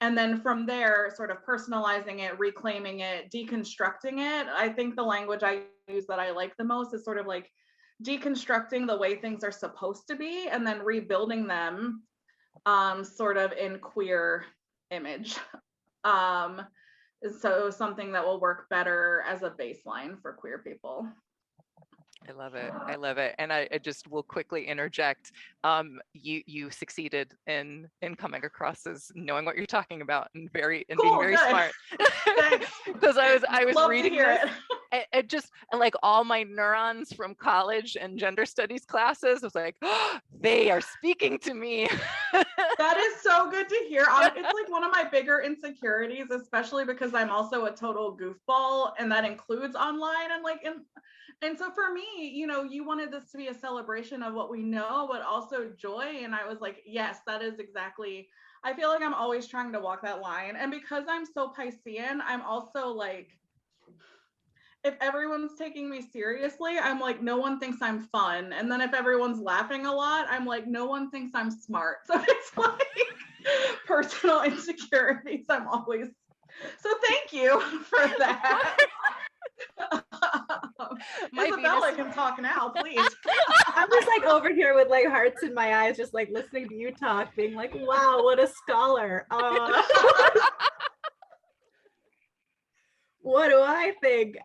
And then from there, sort of personalizing it, reclaiming it, deconstructing it. I think the language I use that I like the most is sort of like deconstructing the way things are supposed to be and then rebuilding them sort of in queer image. So something that will work better as a baseline for queer people. I love it. I love it. And I just will quickly interject. You succeeded in coming across as knowing what you're talking about and being very smart. Because I was Love reading to hear this. It just, like, all my neurons from college and gender studies classes was like, oh, they are speaking to me. That is so good to hear. It's like one of my bigger insecurities, especially because I'm also a total goofball, and that includes online and like and so for me, you know, you wanted this to be a celebration of what we know, but also joy. And I was like, yes, that is exactly, I feel like I'm always trying to walk that line. And because I'm so Piscean, I'm also like, if everyone's taking me seriously, I'm like, no one thinks I'm fun. And then if everyone's laughing a lot, I'm like, no one thinks I'm smart. So it's like personal insecurities. I'm always, so thank you for that. Isabella can talk now, please. I'm just like over here with like hearts in my eyes, just like listening to you talk, being like, wow, what a scholar. What do I think?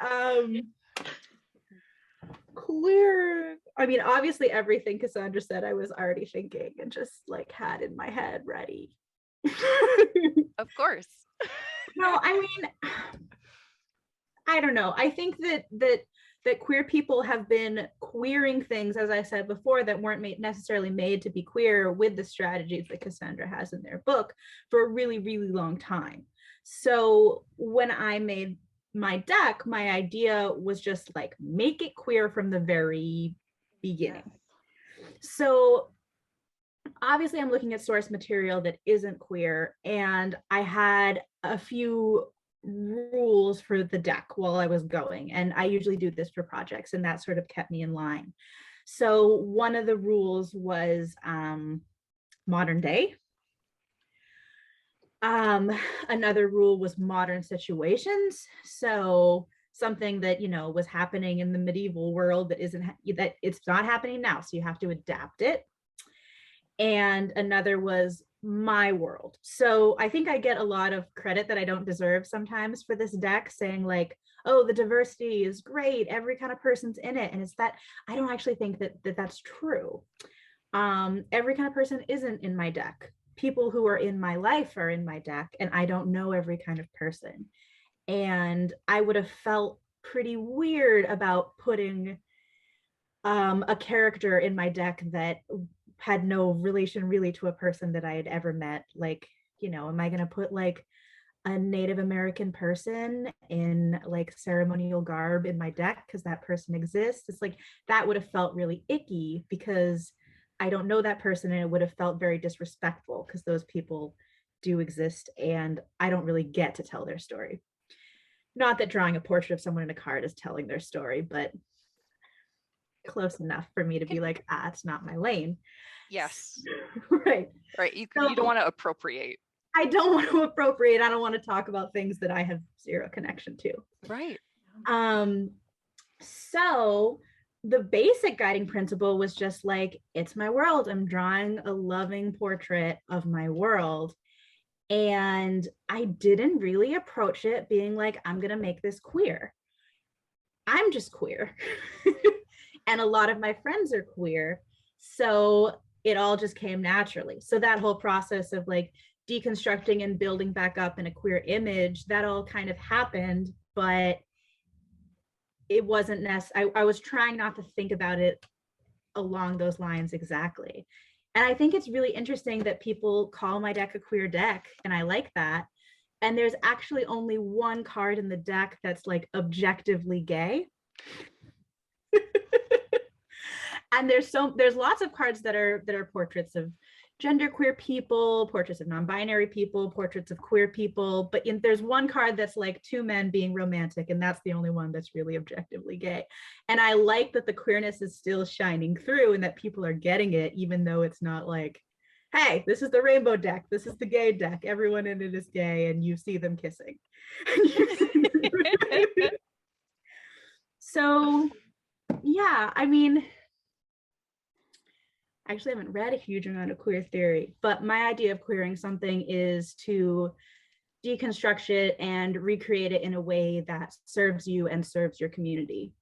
Queer, I mean, obviously everything Cassandra said I was already thinking and just like had in my head ready. Of course. No, I mean, I don't know. I think that queer people have been queering things, as I said before, that weren't necessarily made to be queer with the strategies that Cassandra has in their book for a really, really long time. So when I made my deck, my idea was just like, make it queer from the very beginning. So obviously I'm looking at source material that isn't queer, and I had a few rules for the deck while I was going, and I usually do this for projects, and that sort of kept me in line. So one of the rules was modern day. Another rule was modern situations. So something that, you know, was happening in the medieval world that it's not happening now, so you have to adapt it. And another was my world. So I think I get a lot of credit that I don't deserve sometimes for this deck, saying like, oh, the diversity is great, every kind of person's in it. And it's that I don't actually think that that's true. Every kind of person isn't in my deck. People who are in my life are in my deck, and I don't know every kind of person. And I would have felt pretty weird about putting a character in my deck that had no relation really to a person that I had ever met, like am I going to put like a Native American person in like ceremonial garb in my deck because that person exists? It's like that would have felt really icky because I don't know that person, and it would have felt very disrespectful because those people do exist and I don't really get to tell their story. Not that drawing a portrait of someone in a card is telling their story, but close enough for me to be like, it's not my lane. Yes. Right. You don't want to appropriate. I don't want to appropriate. I don't want to talk about things that I have zero connection to. Right. So the basic guiding principle was just like, it's my world. I'm drawing a loving portrait of my world. And I didn't really approach it being like, I'm going to make this queer. I'm just queer. And a lot of my friends are queer. So it all just came naturally. So that whole process of like deconstructing and building back up in a queer image, that all kind of happened, but it wasn't necessary. I was trying not to think about it along those lines exactly. And I think it's really interesting that people call my deck a queer deck, and I like that. And there's actually only one card in the deck that's like objectively gay. And there's lots of cards that are portraits of genderqueer people, portraits of non-binary people, portraits of queer people, but there's one card that's like two men being romantic, and that's the only one that's really objectively gay. And I like that the queerness is still shining through and that people are getting it, even though it's not like, hey, this is the rainbow deck, this is the gay deck, everyone in it is gay, and you see them kissing. So yeah, I mean, I actually haven't read a huge amount of queer theory, but my idea of queering something is to deconstruct it and recreate it in a way that serves you and serves your community.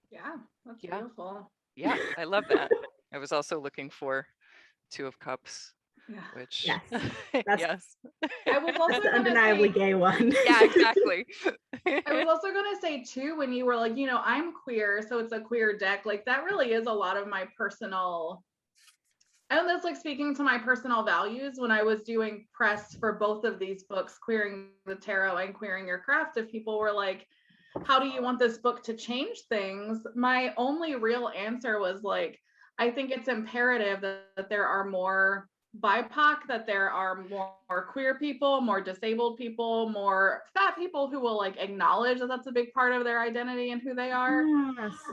Yeah, that's beautiful. Yeah, I love that. I was also looking for Two of Cups, which yes, yes. I was also the undeniably gay one. Yeah, exactly. I was also going to say too, when you were like, I'm queer, so it's a queer deck, like that really is a lot of my personal, and that's like speaking to my personal values. When I was doing press for both of these books, Queering the Tarot and Queering Your Craft, if people were like, how do you want this book to change things? My only real answer was like, I think it's imperative that there are more BIPOC, that there are more queer people, more disabled people, more fat people who will like acknowledge that that's a big part of their identity and who they are,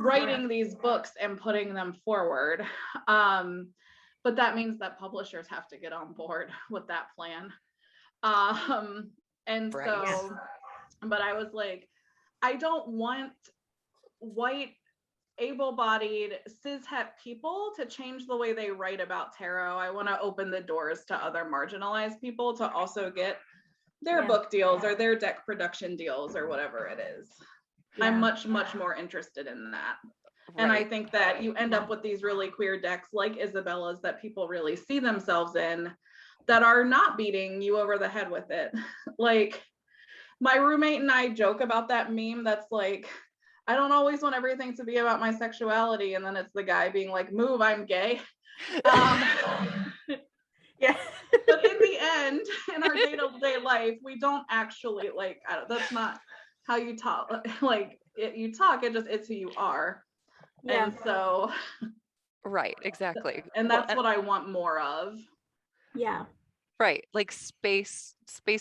writing these books and putting them forward. But that means that publishers have to get on board with that plan. And right. So, but I was like, I don't want white, able-bodied, cishet people to change the way they write about tarot. I want to open the doors to other marginalized people to also get their book deals or their deck production deals or whatever it is. I'm much, much more interested in that. And I think that you end up with these really queer decks like Isabella's that people really see themselves in, that are not beating you over the head with it. Like my roommate and I joke about that meme that's like, I don't always want everything to be about my sexuality. And then it's the guy being like, move, I'm gay. Yeah. But in the end, in our day-to-day life, we don't actually like, that's not how you talk. Like you talk, it's who you are. Yeah. And so. Right, exactly. And that's what I want more of. Yeah. Right, like space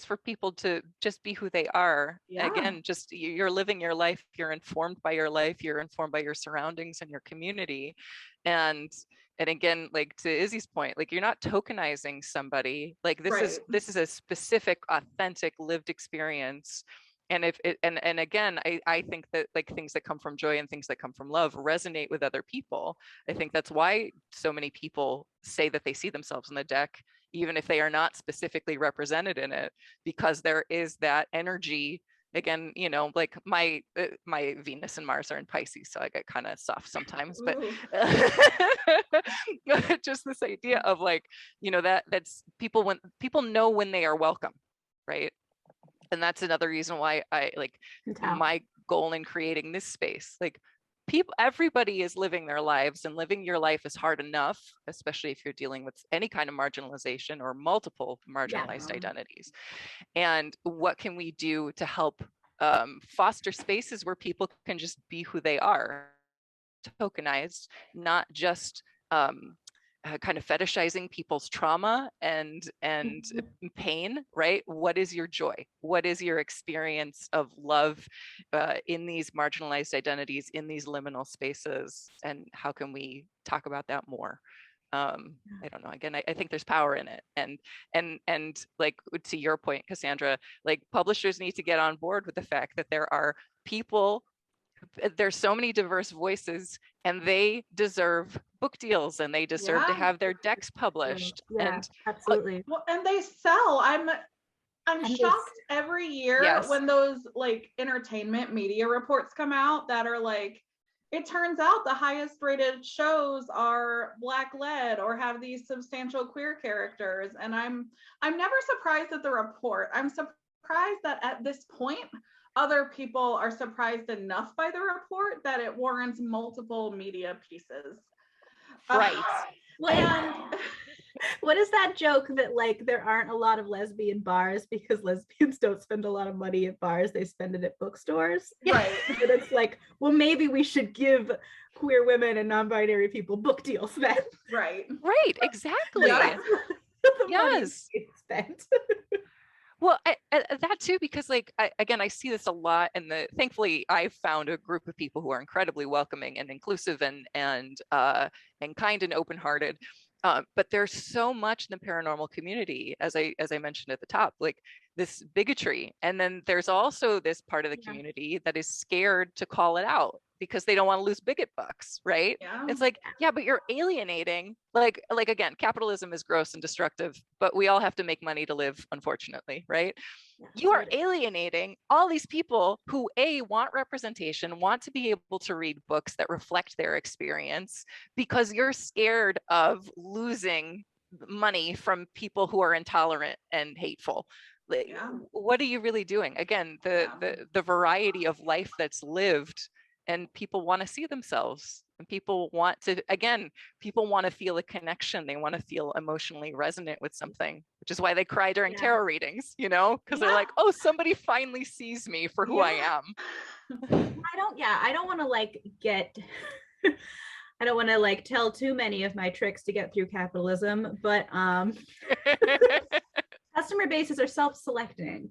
for people to just be who they are. Again, just you're living your life, you're informed by your life, you're informed by your surroundings and your community. And again, like to Izzy's point, like you're not tokenizing somebody. Like this is a specific, authentic, lived experience. And and again, I think that like things that come from joy and things that come from love resonate with other people. I think that's why so many people say that they see themselves in the deck, even if they are not specifically represented in it, because there is that energy. Again, like my Venus and Mars are in Pisces, so I get kind of soft sometimes, but just this idea of like, that's people, when people know when they are welcome, right? And that's another reason why I like my goal in creating this space. Like everybody is living their lives, and living your life is hard enough, especially if you're dealing with any kind of marginalization or multiple marginalized identities. And what can we do to help foster spaces where people can just be who they are, tokenized, not just kind of fetishizing people's trauma and pain, right? What is your joy? What is your experience of love in these marginalized identities, in these liminal spaces? And how can we talk about that more? I don't know. Again, I think there's power in it. And like, to your point, Cassandra, like, publishers need to get on board with the fact that there are people, there's so many diverse voices, and they deserve book deals, and they deserve to have their decks published. And absolutely. Well, and they sell. I'm shocked every year when those like entertainment media reports come out that are like, it turns out the highest rated shows are Black led or have these substantial queer characters. And I'm never surprised at the report. I'm surprised that at this point, other people are surprised enough by the report that it warrants multiple media pieces. Right. What is that joke that like there aren't a lot of lesbian bars because lesbians don't spend a lot of money at bars, they spend it at bookstores? Right. And it's like, well, maybe we should give queer women and non-binary people book deals then. Right. Right, exactly. Yes. Spent. Well, that too, because like, I see this a lot, and thankfully I've found a group of people who are incredibly welcoming and inclusive and kind and open-hearted. But there's so much in the paranormal community, as I mentioned at the top, like this bigotry. And then there's also this part of the community that is scared to call it out because they don't want to lose bigot bucks, right? Yeah. It's like, yeah, but you're alienating. Like again, capitalism is gross and destructive, but we all have to make money to live, unfortunately, right? You are alienating all these people who want representation, want to be able to read books that reflect their experience, because you're scared of losing money from people who are intolerant and hateful. Like, what are you really doing? Again, the variety of life that's lived, and people want to see themselves, and people want to feel a connection. They want to feel emotionally resonant with something, which is why they cry during tarot readings, because they're like, oh, somebody finally sees me for who I am. I don't want to like get I don't want to like tell too many of my tricks to get through capitalism, but customer bases are self-selecting.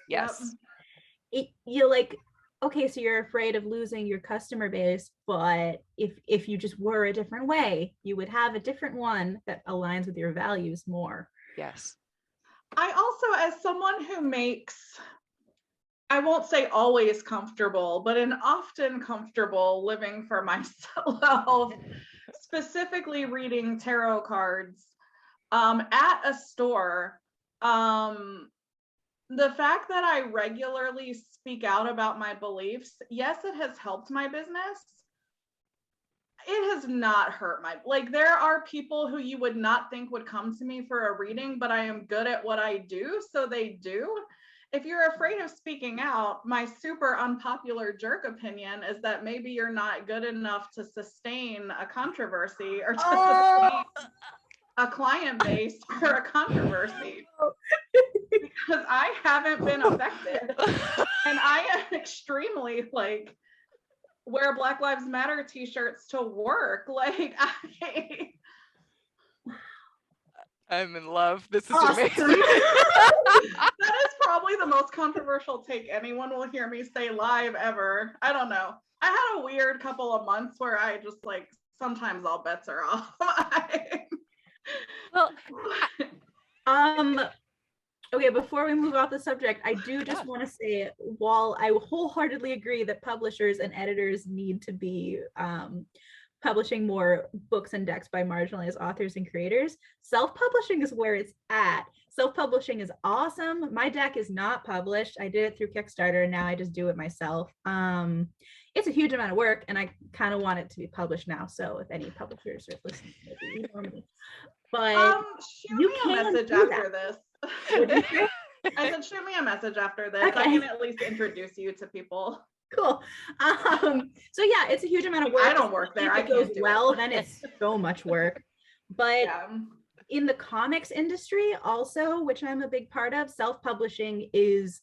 Yes. You're like, okay, so you're afraid of losing your customer base, but if you just were a different way, you would have a different one that aligns with your values more. Yes. I also, as someone who makes, I won't say always comfortable, but an often comfortable living for myself, specifically reading tarot cards at a store, the fact that I regularly speak out about my beliefs, yes, it has helped my business. It has not hurt there are people who you would not think would come to me for a reading, but I am good at what I do, so they do. If you're afraid of speaking out, my super unpopular jerk opinion is that maybe you're not good enough to sustain a controversy or to sustain a client base for a controversy. Because I haven't been affected, and I am extremely wear Black Lives Matter t-shirts to work. I'm in love. This is awesome. Amazing. That is probably the most controversial take anyone will hear me say live ever. I don't know. I had a weird couple of months where I just sometimes all bets are off. Well, okay, before we move off the subject, I do just want to say, while I wholeheartedly agree that publishers and editors need to be publishing more books and decks by marginalized authors and creators, self-publishing is where it's at. Self-publishing is awesome. My deck is not published. I did it through Kickstarter, and now I just do it myself. It's a huge amount of work, and I kind of want it to be published now. So if any publishers are listening, maybe ignore me. But shoot me a message after this. I said, shoot me a message after this. Okay. I can at least introduce you to people. Cool. So yeah, it's a huge amount of work. I don't work there. If I it goes can't do well, it. then it's so much work. But Yeah. in the comics industry also, which I'm a big part of, self-publishing is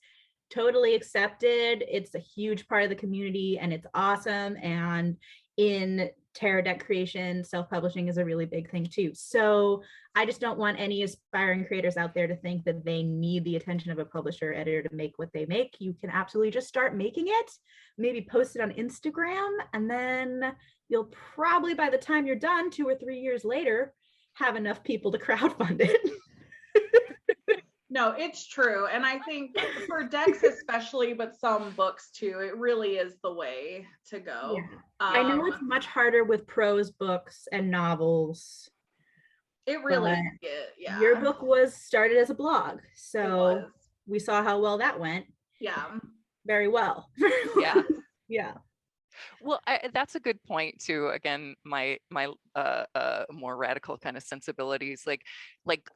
totally accepted. It's a huge part of the community and it's awesome. And in tarot deck creation, self-publishing is a really big thing too. So I just don't want any aspiring creators out there to think that they need the attention of a publisher or editor to make what they make. You can absolutely just start making it, maybe post it on Instagram, and then you'll probably, by the time you're done 2 or 3 years later, have enough people to crowdfund it. No, it's true. And I think for decks especially, but some books too, it really is the way to go. Yeah. I know it's Um, much harder with prose books and novels. It really but is, yeah. Your book was started as a blog, It so was. we saw how well that went. Yeah. Very well. Yeah. Yeah. Well, that's a good point too. Again, my more radical kind of sensibilities, like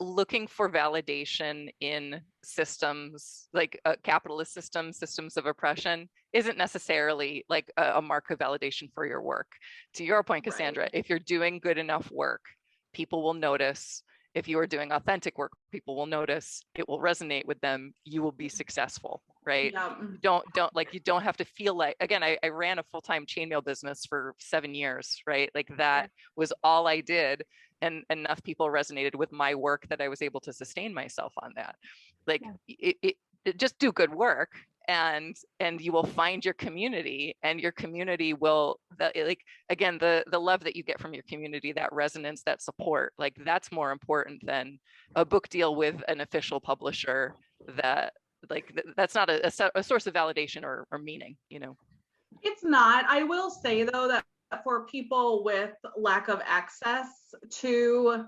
looking for validation in systems, like capitalist systems of oppression, isn't necessarily like a mark of validation for your work. To your point, Cassandra, Right. if you're doing good enough work, people will notice. If you are doing authentic work, people will notice. It will resonate with them. You will be successful, right? Yeah. You don't have to feel like, again, I ran a full-time chainmail business for 7 years, right? Like that was all I did, and enough people resonated with my work that I was able to sustain myself on that. Like it just do good work, and you will find your community, and your community will, like, again, the love that you get from your community, that resonance, that support, like that's more important than a book deal with an official publisher. That, like, that's not a source of validation or meaning, you know. It's not. I will say though that for people with lack of access to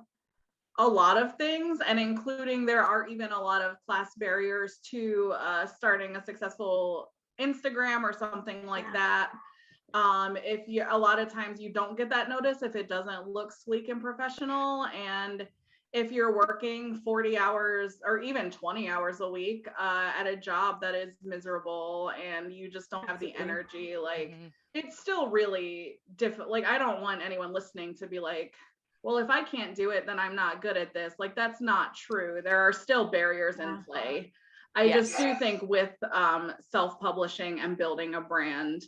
a lot of things, and including there are even a lot of class barriers to starting a successful Instagram or something like that. If you, a lot of times you don't get that notice if it doesn't look sleek and professional, and if you're working 40 hours or even 20 hours a week at a job that is miserable and you just don't have the energy, like it's still really difficult. Like, I don't want anyone listening to be like, well, if I can't do it, then I'm not good at this. Like, that's not true. There are still barriers in play. I just do think with self-publishing and building a brand,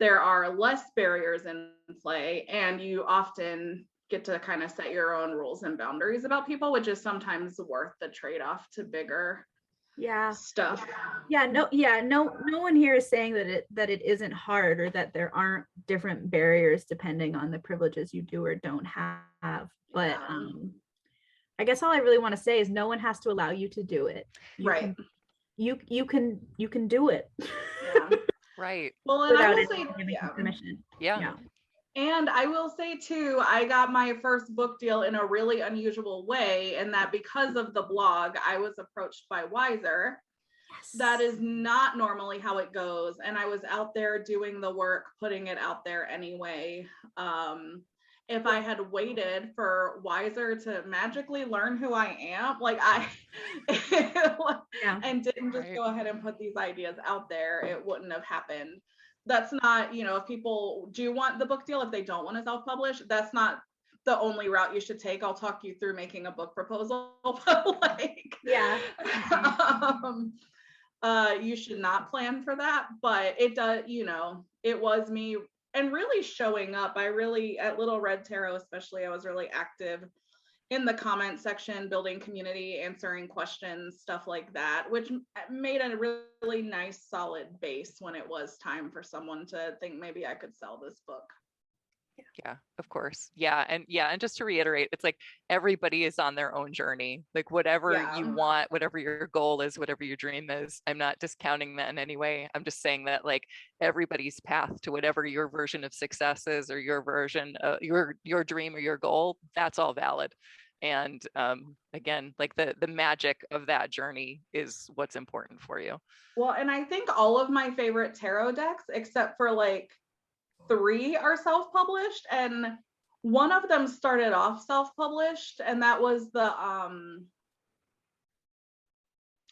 there are less barriers in play, and you often get to kind of set your own rules and boundaries about people, which is sometimes worth the trade-off to bigger stuff. No one here is saying that it isn't hard, or that there aren't different barriers depending on the privileges you do or don't have. But I guess all I really want to say is no one has to allow you to do it. You can do it. Right. Well, and I will say, permission. And I will say too, I got my first book deal in a really unusual way, in that because of the blog, I was approached by Wiser. That is not normally how it goes. And I was out there doing the work, putting it out there anyway. If I had waited for Wiser to magically learn who I am, like and didn't just go ahead and put these ideas out there, it wouldn't have happened. That's not, you know, if people do want the book deal, if they don't want to self-publish, that's not the only route you should take. I'll talk you through making a book proposal, but like, you should not plan for that. But it does, you know, it was me, and really showing up. I really, at Little Red Tarot especially, I was really active in the comment section, building community, answering questions, stuff like that, which made a really nice solid base when it was time for someone to think maybe I could sell this book. Yeah, of course. And just to reiterate, it's like everybody is on their own journey. Like whatever you want, whatever your goal is, whatever your dream is, I'm not discounting that in any way. I'm just saying that like everybody's path to whatever your version of success is, or your version of your dream or your goal, that's all valid. And again, like the magic of that journey is what's important for you. Well, and I think all of my favorite tarot decks, except for like 3, are self-published, and one of them started off self-published, and that was the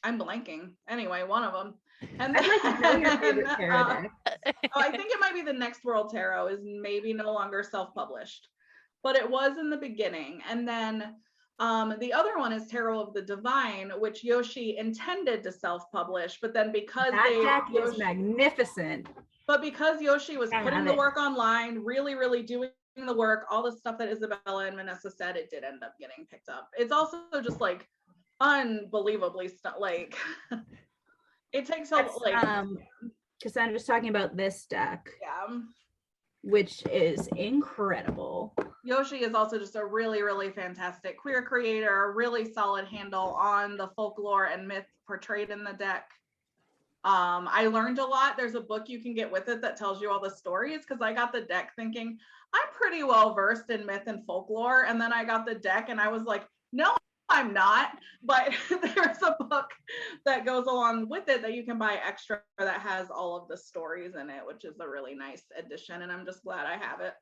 I'm blanking. Anyway, one of them. And I'd like to know your favorite tarot deck. I think it might be the Next World Tarot is maybe no longer self-published, but it was in the beginning. And then the other one is Tarot of the Divine, which Yoshi intended to self-publish, but then because that deck is magnificent. But because Yoshi was putting the work online, really, really doing the work, all the stuff that Isabella and Vanessa said, it did end up getting picked up. It's also just like unbelievably like it takes a like Cassandra's talking about this deck, which is incredible. Yoshi is also just a really, really fantastic queer creator, a really solid handle on the folklore and myth portrayed in the deck. I learned a lot. There's a book you can get with it that tells you all the stories, because I got the deck thinking I'm pretty well versed in myth and folklore, and then I got the deck and I was like, no, I'm not. But there's a book that goes along with it that you can buy extra that has all of the stories in it, which is a really nice addition, and I'm just glad I have it.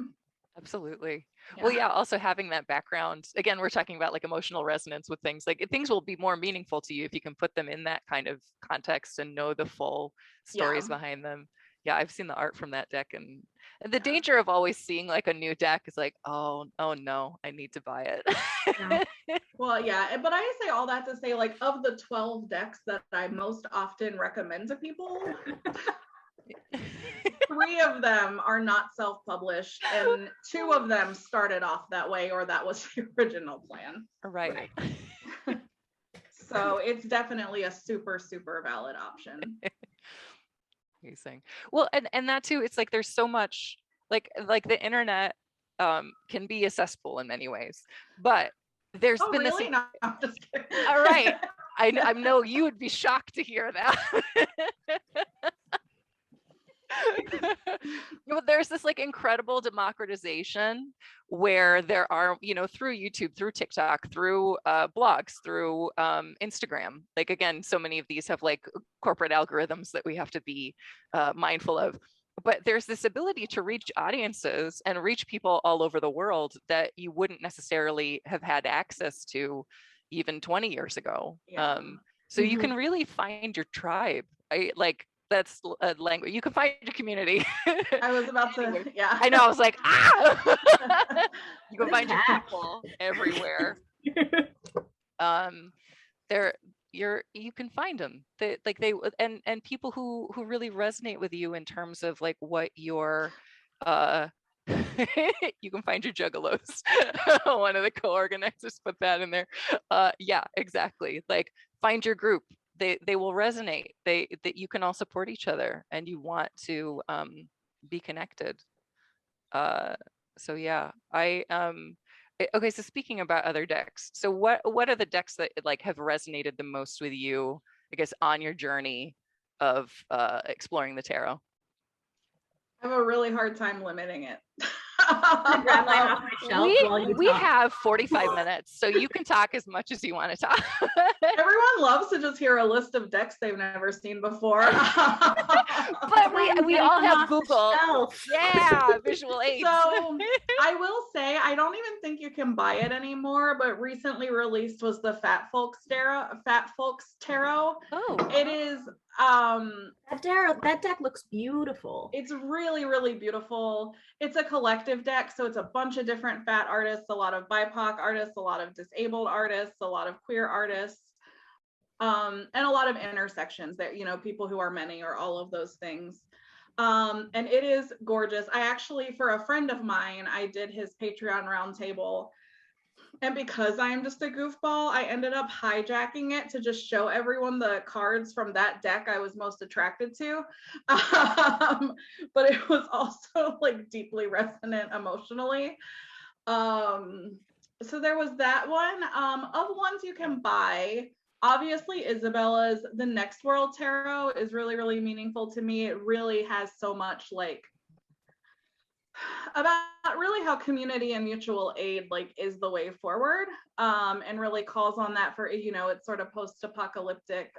Absolutely. Yeah. Well, yeah, also having that background, again, we're talking about like emotional resonance with things. Like things will be more meaningful to you if you can put them in that kind of context and know the full stories behind them. Yeah, I've seen the art from that deck, and the danger of always seeing like a new deck is like, oh no, I need to buy it. Well, yeah, but I say all that to say, like, of the 12 decks that I most often recommend to people, 3 of them are not self-published, and 2 of them started off that way, or that was the original plan. Right. So it's definitely a super, super valid option. Amazing. Well, and that too, it's like there's so much like the internet can be a cesspool in many ways, but there's been really? this. No, I'm just kidding. All right. I know you would be shocked to hear that. But there's this like incredible democratization where there are, through YouTube, through TikTok, through blogs, through Instagram. Like, again, so many of these have like corporate algorithms that we have to be mindful of. But there's this ability to reach audiences and reach people all over the world that you wouldn't necessarily have had access to even 20 years ago. So you can really find your tribe. That's a language. You can find your community. I was about to, yeah. I know. I was like, you can find your people everywhere. You can find them. And people who really resonate with you in terms of like what your you can find your juggalos. One of the co-organizers put that in there. Yeah, exactly. Like find your group. They will resonate. That you can all support each other, and you want to be connected. So yeah, okay. So speaking about other decks, so what are the decks that like have resonated the most with you, I guess, on your journey of exploring the tarot? I have a really hard time limiting it. Grab mine off my shelf we have 45 minutes, so you can talk as much as you want to talk. Everyone loves to just hear a list of decks they've never seen before. But we all have Google. Yeah, visual aids. So I will say, I don't even think you can buy it anymore, but recently released was the Fat Folks Tarot. Oh. It is that deck looks beautiful. It's really, really beautiful. It's a collective deck, so it's a bunch of different fat artists, a lot of BIPOC artists, a lot of disabled artists, a lot of queer artists, and a lot of intersections that, people who are many, or all of those things. And it is gorgeous. I actually, for a friend of mine, I did his Patreon roundtable. And because I am just a goofball, I ended up hijacking it to just show everyone the cards from that deck I was most attracted to. But it was also like deeply resonant emotionally. So there was that one. Of ones you can buy, obviously Isabella's The Next World Tarot is really, really meaningful to me. It really has so much like about really how community and mutual aid like is the way forward, and really calls on that for, it's sort of post-apocalyptic,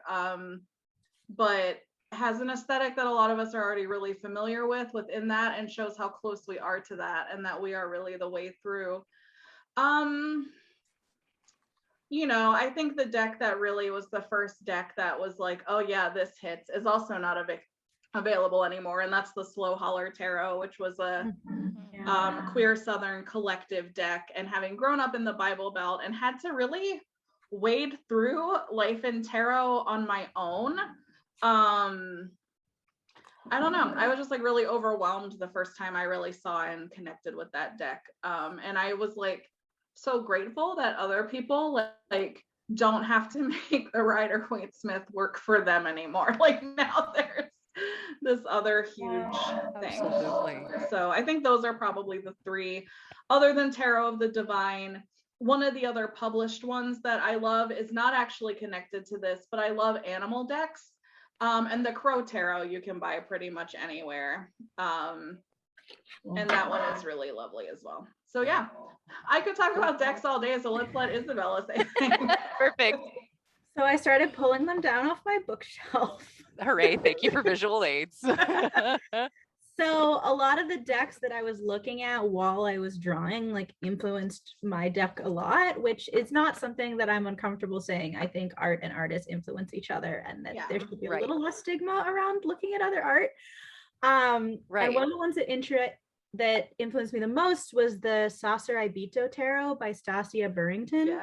but has an aesthetic that a lot of us are already really familiar with within that, and shows how close we are to that, and that we are really the way through. I think the deck that really was the first deck that was like, oh yeah, this hits, is also not available anymore. And that's the Slow Holler Tarot, which was a queer Southern collective deck. And having grown up in the Bible Belt and had to really wade through life in tarot on my own, I don't know. I was just like really overwhelmed the first time I really saw and connected with that deck. And I was like so grateful that other people like don't have to make the Rider-Waite-Smith work for them anymore. Like now there's this other huge thing. Absolutely. So I think those are probably the three, other than Tarot of the Divine. One of the other published ones that I love is not actually connected to this, but I love animal decks. And the Crow Tarot you can buy pretty much anywhere. And that one is really lovely as well. So yeah, I could talk about decks all day, so let's let Isabella say things. Perfect. So I started pulling them down off my bookshelf. Hooray, thank you for visual aids. So a lot of the decks that I was looking at while I was drawing like influenced my deck a lot, which is not something that I'm uncomfortable saying. I think art and artists influence each other, and that there should be a little less stigma around looking at other art. And one of the ones that influenced me the most was the Saucer Ibito Tarot by Stacia Burnington,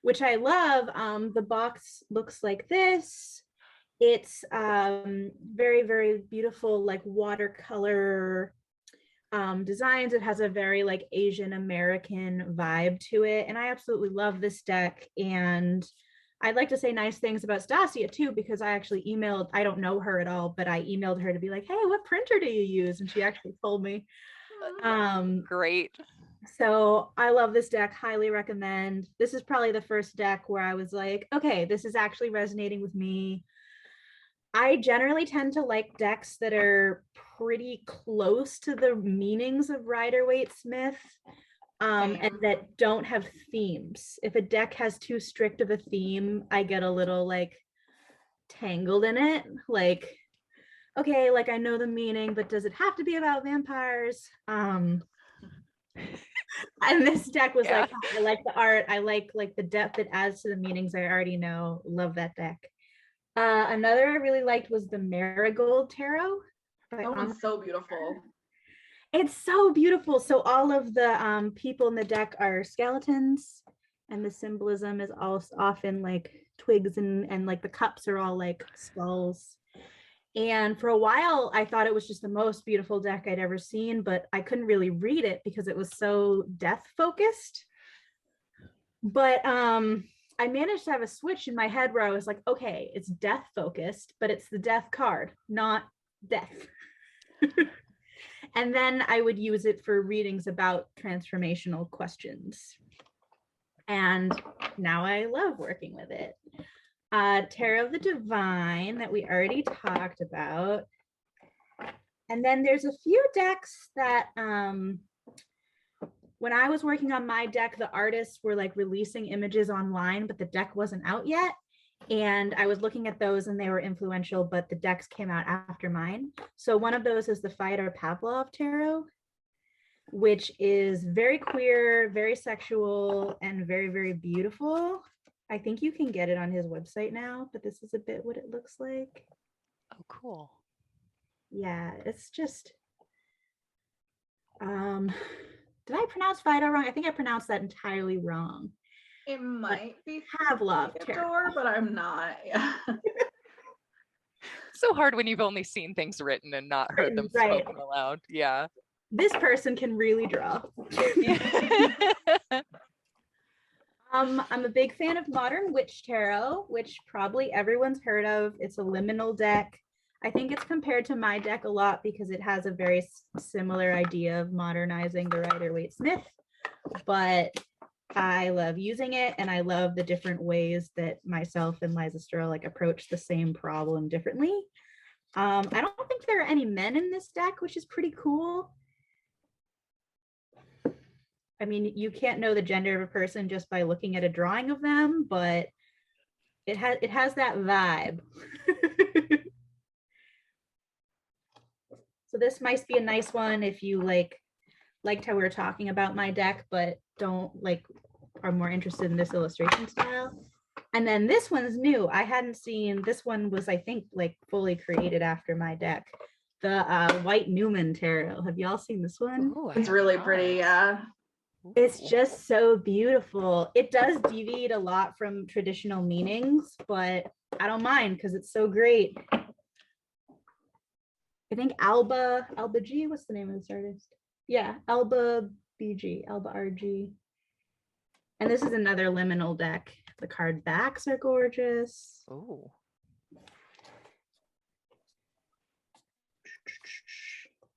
which I love. The box looks like this. It's very, very beautiful, like watercolor designs. It has a very like Asian American vibe to it. And I absolutely love this deck. And I'd like to say nice things about Stacia too, because I actually emailed, I don't know her at all, but I emailed her to be like, hey, what printer do you use? And she actually told me. Great. So I love this deck, highly recommend. This is probably the first deck where I was like, okay, this is actually resonating with me. I generally tend to like decks that are pretty close to the meanings of Rider-Waite-Smith, and that don't have themes. If a deck has too strict of a theme, I get a little like tangled in it. Like, okay, like I know the meaning, but does it have to be about vampires? And this deck was like, I like the art. I like the depth it adds to the meanings I already know. Love that deck. Another I really liked was the Marigold Tarot. That one's so beautiful. It's so beautiful. So all of the people in the deck are skeletons, and the symbolism is also often like twigs and like the cups are all like skulls. And for a while, I thought it was just the most beautiful deck I'd ever seen, but I couldn't really read it because it was so death focused. But I managed to have a switch in my head where I was like, okay, it's death focused, but it's the death card, not death. And then I would use it for readings about transformational questions. And now I love working with it. Tarot of the Divine that we already talked about. And then there's a few decks that when I was working on my deck, the artists were like releasing images online, but the deck wasn't out yet. And I was looking at those and they were influential, but the decks came out after mine. So one of those is the Fyodor Pavlov Tarot, which is very queer, very sexual, and very, very beautiful. I think you can get it on his website now, but this is a bit what it looks like. Oh, cool. Yeah, it's just, did I pronounce Fyodor wrong? I think I pronounced that entirely wrong. It might be Pavlov Tarot, but I'm not. Yeah. So hard when you've only seen things written and not heard them spoken aloud. Yeah. This person can really draw. I'm a big fan of Modern Witch Tarot, which probably everyone's heard of. It's a liminal deck. I think it's compared to my deck a lot because it has a very similar idea of modernizing the Rider-Waite-Smith, but I love using it, and I love the different ways that myself and Liza Sturl like approach the same problem differently. I don't think there are any men in this deck, which is pretty cool. I mean, you can't know the gender of a person just by looking at a drawing of them, but it has that vibe. So this might be a nice one if you liked how we were talking about my deck, but don't like are more interested in this illustration style. And then this one's new. I hadn't seen, this one was, I think, like fully created after my deck. The White Newman Tarot. Have y'all seen this one? Ooh, I It's have really not. pretty, yeah. It's just so beautiful. It does deviate a lot from traditional meanings, but I don't mind because it's so great. I think Alba G, what's the name of this artist? Yeah, Alba BG, Alba RG. And this is another liminal deck. The card backs are gorgeous. Oh.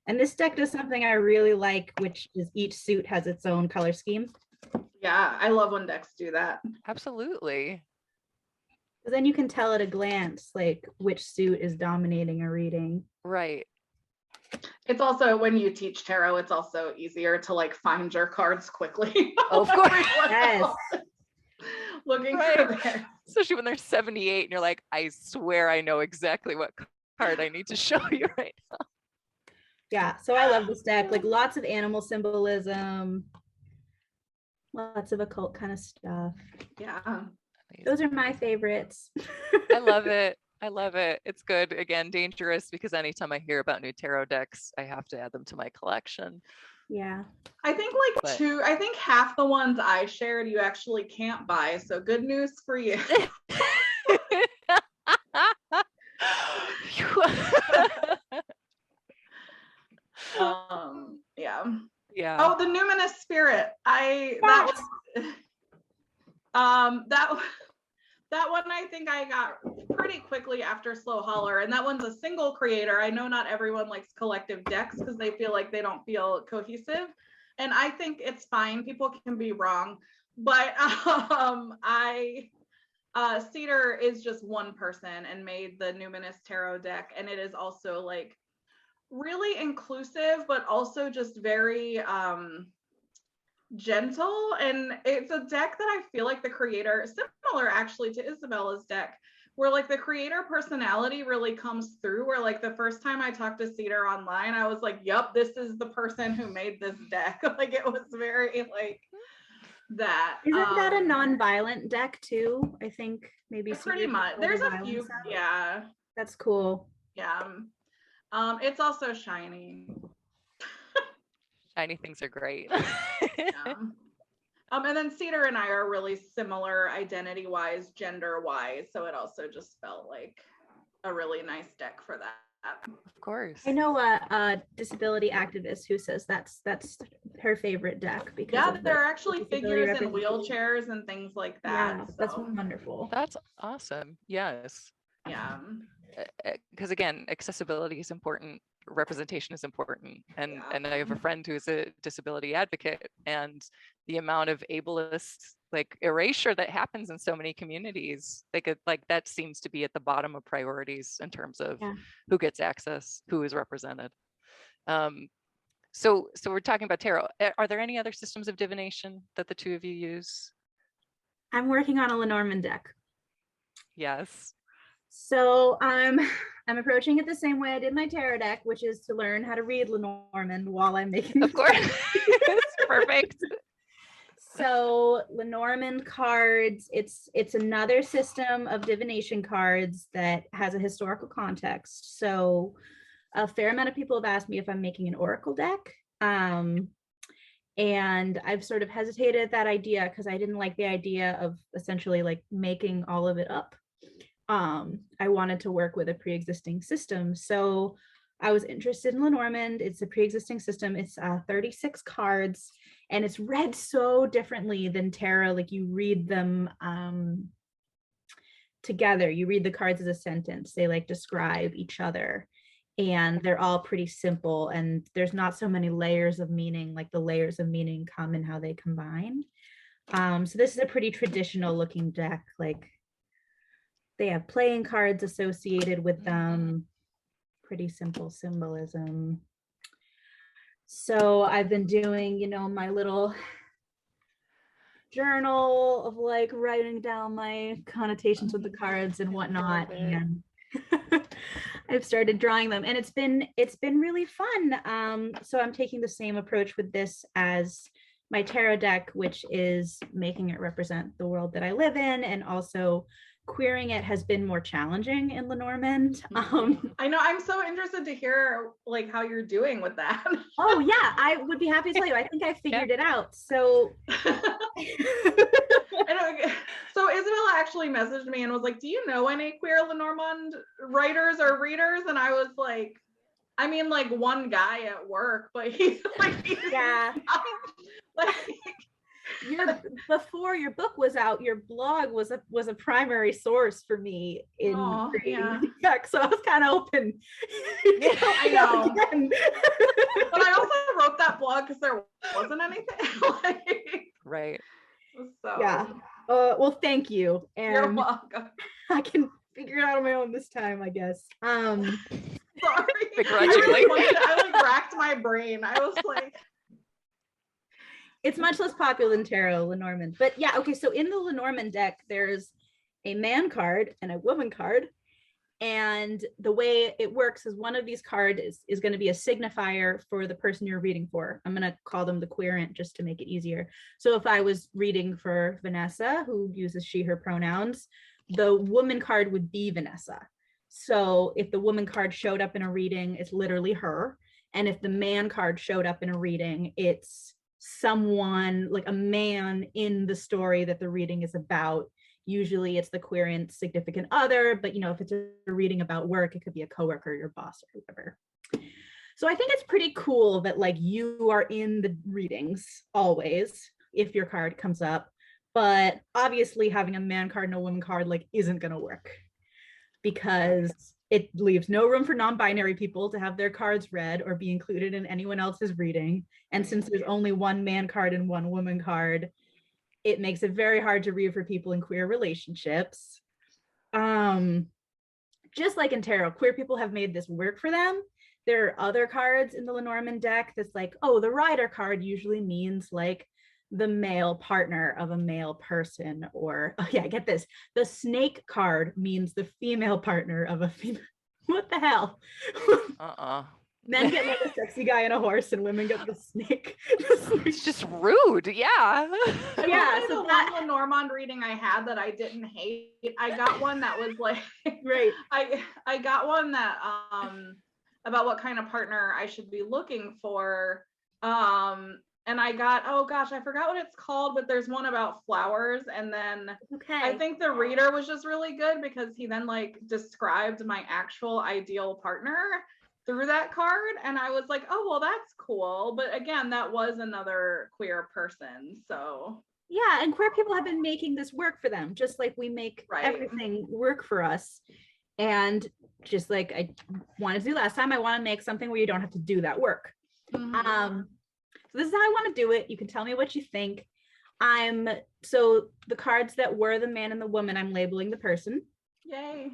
And this deck does something I really like, which is each suit has its own color scheme. Yeah, I love when decks do that. Absolutely. Because then you can tell at a glance, like, which suit is dominating a reading. Right. It's also, when you teach tarot, it's also easier to like find your cards quickly. Of course. Yes. Looking Right. for theirs. Especially when they're 78 and you're like, I swear I know exactly what card I need to show you right now. Yeah, so I love this deck. Like, lots of animal symbolism, lots of occult kind of stuff. Yeah. Those are my favorites. I love it. I love it. It's good. Again, dangerous because anytime I hear about new tarot decks, I have to add them to my collection. Yeah. I think like But- I think half the ones I shared you actually can't buy. So good news for you. Yeah. Yeah. Oh, the numinous spirit. That one I think I got pretty quickly after Slow Holler, and that one's a single creator. I know not everyone likes collective decks because they feel like they don't feel cohesive, and I think it's fine. People can be wrong, but Cedar is just one person and made the Numinous Tarot deck, and it is also like really inclusive, but also just very gentle. And it's a deck that I feel like the creator, similar actually to Isabella's deck, where like the creator personality really comes through, where like the first time I talked to Cedar online, I was like, yep, this is the person who made this deck. Like, it was very like that. Isn't that a non-violent deck too? I think maybe pretty Cedar much. did There's a violence few, out. yeah. That's cool. Yeah. It's also shiny. Shiny things are great. Yeah. And then Cedar and I are really similar identity-wise, gender-wise, so it also just felt like a really nice deck for that. Of course. I know a disability activist who says that's her favorite deck because Yeah, of there are the actually disability figures in representation. wheelchairs and things like that. Yeah, that's so, wonderful. That's awesome. Yes. yeah. Because again, accessibility is important, representation is important, and Yeah. and I have a friend who is a disability advocate, and the amount of ableist like erasure that happens in so many communities, like that seems to be at the bottom of priorities in terms of Yeah. who gets access, who is represented. So we're talking about tarot. Are there any other systems of divination that the two of you use? I'm working on a Lenormand deck. Yes. So I'm approaching it the same way I did my tarot deck, which is to learn how to read Lenormand while I'm making Of course. It's perfect. So Lenormand cards, it's another system of divination cards that has a historical context. So a fair amount of people have asked me if I'm making an oracle deck. And I've sort of hesitated at that idea because I didn't like the idea of essentially like making all of it up. I wanted to work with a pre-existing system. So I was interested in Lenormand. It's a pre-existing system. It's 36 cards, and it's read so differently than tarot. Like, you read them together. You read the cards as a sentence. They like describe each other, and they're all pretty simple, and there's not so many layers of meaning. Like, the layers of meaning come in how they combine. So this is a pretty traditional looking deck. Like, they have playing cards associated with them, pretty simple symbolism. So I've been doing, my little journal of like writing down my connotations with the cards and whatnot. And I've started drawing them, and it's been really fun. So I'm taking the same approach with this as my tarot deck, which is making it represent the world that I live in, and also queering it has been more challenging in Lenormand. I know, I'm so interested to hear like how you're doing with that. Oh yeah, I would be happy to tell you. I think I figured it out. So I know. So Isabella actually messaged me and was like, do you know any queer Lenormand writers or readers? And I was like, I mean, like one guy at work, but he's like, yeah. Like, before your book was out, your blog was a primary source for me in yeah. So I was kind of open. I know. But I also wrote that blog because there wasn't anything. Like, right. So yeah. Well, thank you. And you're welcome. I can figure it out on my own this time, I guess. Sorry. Begrudgingly. I like racked my brain. I was like, it's much less popular than tarot, Lenormand. But yeah, okay, so in the Lenormand deck, there's a man card and a woman card. And the way it works is one of these cards is going to be a signifier for the person you're reading for. I'm going to call them the querent just to make it easier. So if I was reading for Vanessa, who uses she, her pronouns, the woman card would be Vanessa. So if the woman card showed up in a reading, it's literally her. And if the man card showed up in a reading, it's someone, like a man in the story that the reading is about. Usually it's the querent significant other, but you know, if it's a reading about work, it could be a coworker, your boss, or whatever. So I think it's pretty cool that like you are in the readings always if your card comes up, but obviously having a man card and a woman card like isn't going to work because it leaves no room for non-binary people to have their cards read or be included in anyone else's reading. And since there's only one man card and one woman card, it makes it very hard to read for people in queer relationships. Just like in tarot, queer people have made this work for them. There are other cards in the Lenormand deck that's like, oh, the rider card usually means like the male partner of a male person, or oh yeah, get this, the snake card means the female partner of a female. What the hell? Men get like a sexy guy and a horse, and women get the snake. It's just rude. Yeah. Yeah. So that Lenormand reading I had that I didn't hate, I got one that was like, right. I got one that about what kind of partner I should be looking for. And I got, oh gosh, I forgot what it's called, but there's one about flowers. And then I think the reader was just really good because he then like described my actual ideal partner through that card. And I was like, oh, well, that's cool. But again, that was another queer person. So yeah, and queer people have been making this work for them, just like we make everything work for us. And just like I wanted to do last time, I want to make something where you don't have to do that work. Mm-hmm. So this is how I want to do it. You can tell me what you think. So the cards that were the man and the woman, I'm labeling the person. Yay.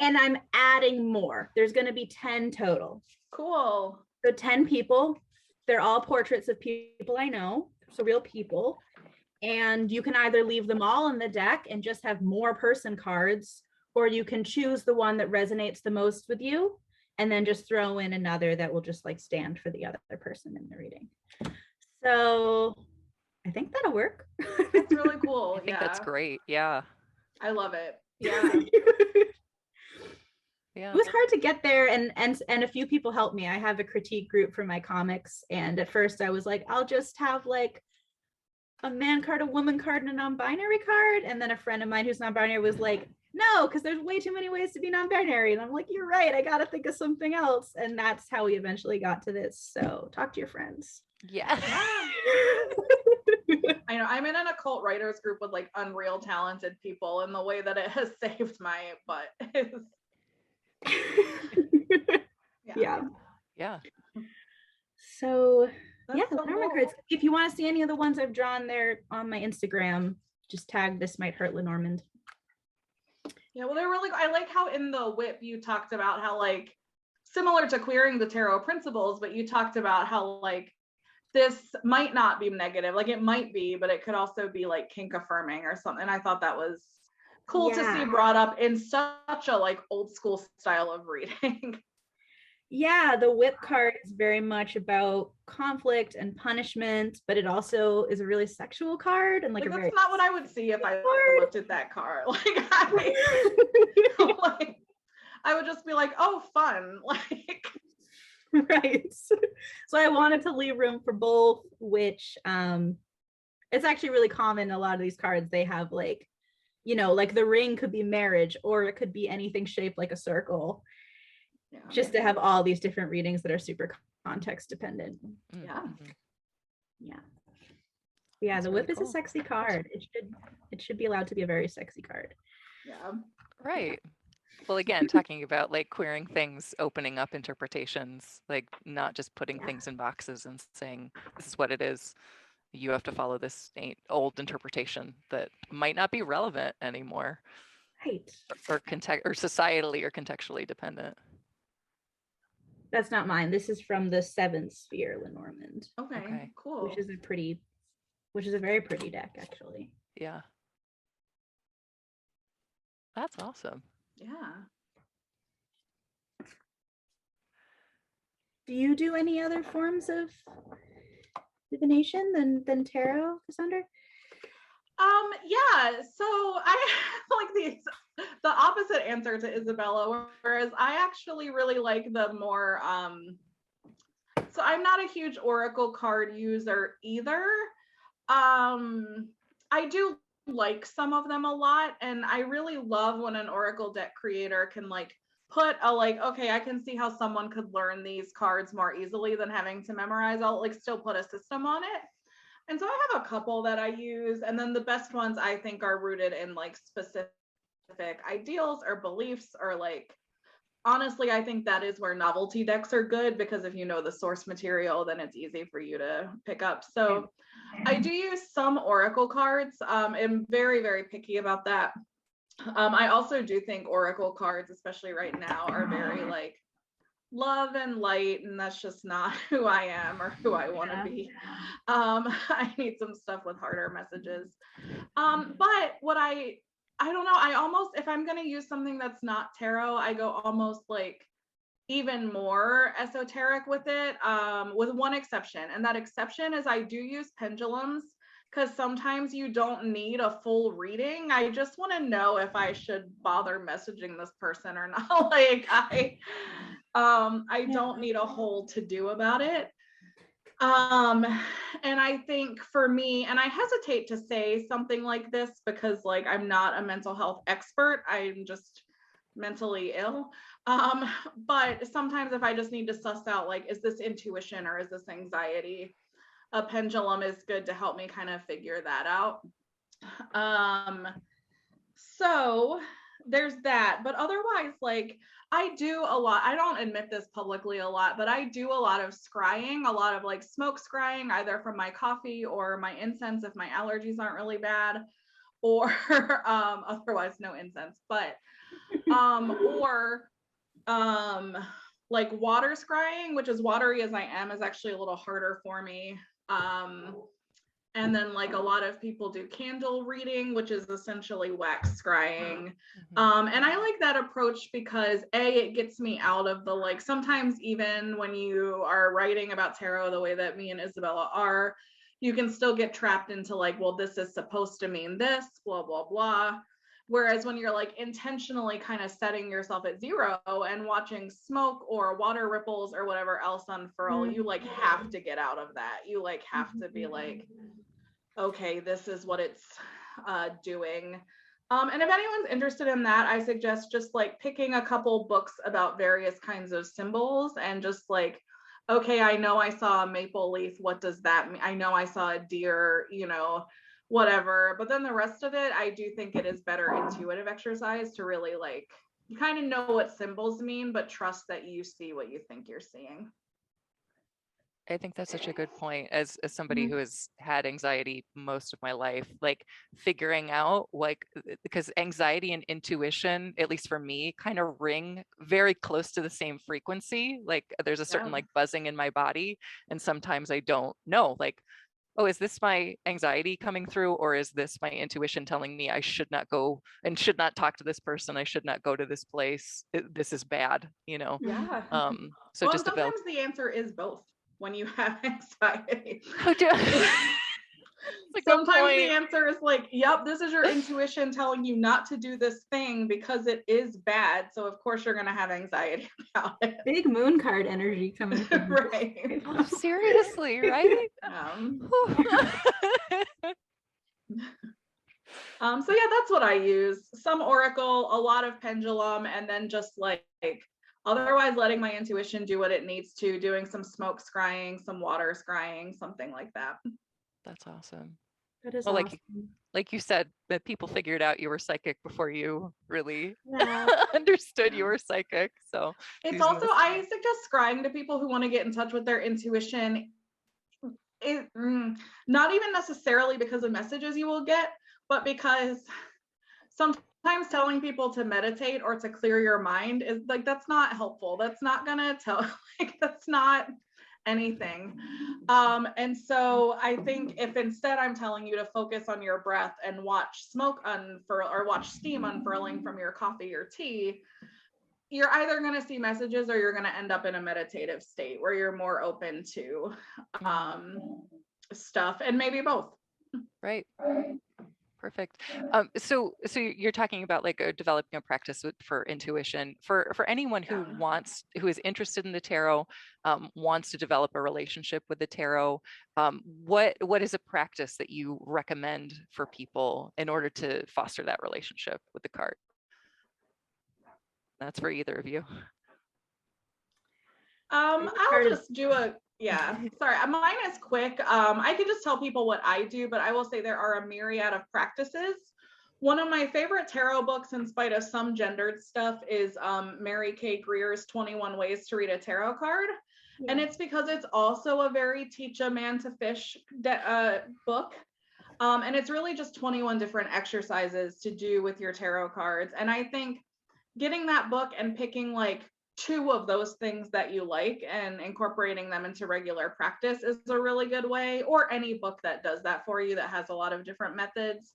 And I'm adding more. There's going to be 10 total. Cool. So 10 people. They're all portraits of people I know. So real people. And you can either leave them all in the deck and just have more person cards, or you can choose the one that resonates the most with you and then just throw in another that will just like stand for the other person in the reading. So I think that'll work. That's really cool. I think that's great. Yeah. I love it. Yeah. Yeah. It was hard to get there, and a few people helped me. I have a critique group for my comics, and at first I was like, I'll just have like a man card, a woman card, and a non-binary card. And then a friend of mine who's non-binary was like, no, because there's way too many ways to be non-binary. And I'm like, you're right, I gotta think of something else. And that's how we eventually got to this. So talk to your friends. Yeah. I know, I'm in an occult writers group with like unreal talented people, and the way that it has saved my butt is yeah. So that's yeah, so cool. Cards. If you want to see any of the ones I've drawn there on my Instagram, just tag This Might Hurt Lenormand. Yeah, well, they're really, I like how in the whip you talked about how like similar to queering the tarot principles, but you talked about how like this might not be negative, like it might be, but it could also be like kink affirming or something. I thought that was cool to see brought up in such a like old school style of reading. Yeah, the whip card is very much about conflict and punishment, but it also is a really sexual card and like a that's very not what I would see if I looked at that card. Like, I would just be like, oh, fun. Like, right. So I wanted to leave room for both, which it's actually really common. A lot of these cards, they have like, you know, like the ring could be marriage, or it could be anything shaped like a circle. yeah. Just to have all these different readings that are super context dependent. Yeah. Yeah. Yeah, That's the really whip is cool. a sexy card. It should be allowed to be a very sexy card. Yeah. Right. Well, again, talking about like queering things, opening up interpretations, like not just putting things in boxes and saying this is what it is. You have to follow this old interpretation that might not be relevant anymore, Right. or societally or contextually dependent. That's not mine. This is from the Seventh Sphere, Lenormand. Okay. Cool. Which is a very pretty deck, actually. Yeah. That's awesome. Yeah. Do you do any other forms of divination than tarot, Cassandra? Yeah, so I like the opposite answer to Isabella, whereas I actually really like the more so I'm not a huge oracle card user either. I do like some of them a lot, and I really love when an oracle deck creator can like put a like, okay, I can see how someone could learn these cards more easily than having to memorize. I'll like still put a system on it. And so I have a couple that I use, and then the best ones I think are rooted in like specific ideals or beliefs, or like, honestly, I think that is where novelty decks are good, because if you know the source material, then it's easy for you to pick up. So I do use some oracle cards. I'm very, very picky about that. I also do think oracle cards, especially right now, are very like love and light, and that's just not who I am or who I want to be. I need some stuff with harder messages. But what I don't know, I almost, if I'm going to use something that's not tarot, I go almost like even more esoteric with it, with one exception. And that exception is I do use pendulums, because sometimes you don't need a full reading. I just want to know if I should bother messaging this person or not. Like I don't need a whole to do about it. And I think for me, and I hesitate to say something like this because like I'm not a mental health expert, I'm just mentally ill. But sometimes if I just need to suss out like, is this intuition or is this anxiety, a pendulum is good to help me kind of figure that out. So there's that, but otherwise, like I do a lot, I don't admit this publicly a lot, but I do a lot of scrying, a lot of like smoke scrying, either from my coffee or my incense if my allergies aren't really bad, or otherwise no incense, but or like water scrying, which as watery as I am is actually a little harder for me. And then like a lot of people do candle reading, which is essentially wax scrying. And I like that approach because it gets me out of the like, sometimes even when you are writing about tarot the way that me and Isabella are, you can still get trapped into like, well, this is supposed to mean this, blah, blah, blah. Whereas when you're like intentionally kind of setting yourself at zero and watching smoke or water ripples or whatever else unfurl, you like have to get out of that. You like have to be like, okay, this is what it's doing. And if anyone's interested in that, I suggest just like picking a couple books about various kinds of symbols and just like, okay, I know I saw a maple leaf. What does that mean? I know I saw a deer, you know, whatever. But then the rest of it, I do think it is better intuitive exercise to really like, you kind of know what symbols mean, but trust that you see what you think you're seeing. I think that's such a good point. As somebody who has had anxiety most of my life, like figuring out like, because anxiety and intuition, at least for me, kind of ring very close to the same frequency. Like there's a certain like buzzing in my body, and sometimes I don't know, like oh, is this my anxiety coming through, or is this my intuition telling me I should not go and should not talk to this person, I should not go to this place, this is bad, you know? Yeah. So Well, just sometimes the answer is both when you have anxiety. Sometimes the answer is like, yep, this is your intuition telling you not to do this thing because it is bad. So of course you're going to have anxiety about it. Big moon card energy coming from right. Oh, seriously, right? So yeah, that's what I use. Some oracle, a lot of pendulum, and then just like otherwise letting my intuition do what it needs to, doing some smoke scrying, some water scrying, something like that. That's awesome. That is well, awesome. like you said, that people figured out you were psychic before you really understood you were psychic. So it's also, I suggest scrying to people who want to get in touch with their intuition. Not even necessarily because of messages you will get, but because sometimes telling people to meditate or to clear your mind is like, that's not helpful. That's not gonna tell, like, that's not anything. And so I think if instead I'm telling you to focus on your breath and watch smoke unfurl or watch steam unfurling from your coffee or tea, you're either going to see messages or you're going to end up in a meditative state where you're more open to stuff, and maybe both. Right. Perfect. So you're talking about like developing a practice for intuition for anyone who is interested in the tarot, wants to develop a relationship with the tarot. What is a practice that you recommend for people in order to foster that relationship with the card? That's for either of you. I'll just do sorry, mine is quick. I can just tell people what I do, but I will say there are a myriad of practices. One of my favorite tarot books, in spite of some gendered stuff, is Mary K. Greer's 21 Ways to Read a Tarot Card. Yeah. And it's because it's also a very teach a man to fish book. And it's really just 21 different exercises to do with your tarot cards. And I think getting that book and picking like 2 of those things that you like and incorporating them into regular practice is a really good way, or any book that does that for you that has a lot of different methods.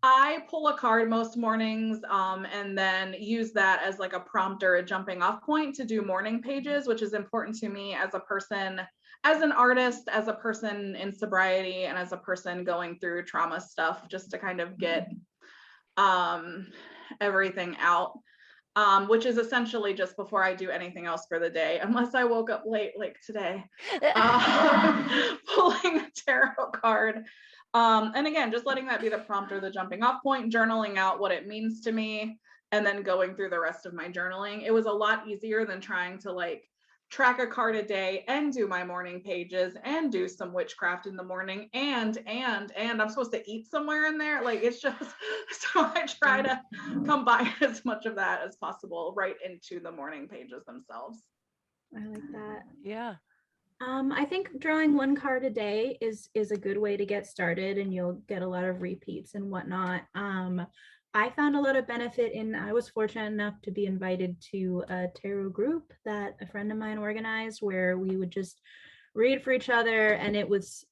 I pull a card most mornings and then use that as like a prompt or a jumping off point to do morning pages, which is important to me as a person, as an artist, as a person in sobriety, and as a person going through trauma stuff, just to kind of get everything out. Which is essentially just before I do anything else for the day, unless I woke up late like today, pulling a tarot card. And again, just letting that be the prompt or the jumping off point, journaling out what it means to me, and then going through the rest of my journaling. It was a lot easier than trying to like track a card a day and do my morning pages and do some witchcraft in the morning and I'm supposed to eat somewhere in there. Like, it's just, so I try to combine as much of that as possible right into the morning pages themselves. I like that. Yeah. I think drawing 1 card a day is a good way to get started, and you'll get a lot of repeats and whatnot. I found a lot of benefit I was fortunate enough to be invited to a tarot group that a friend of mine organized, where we would just read for each other, and it was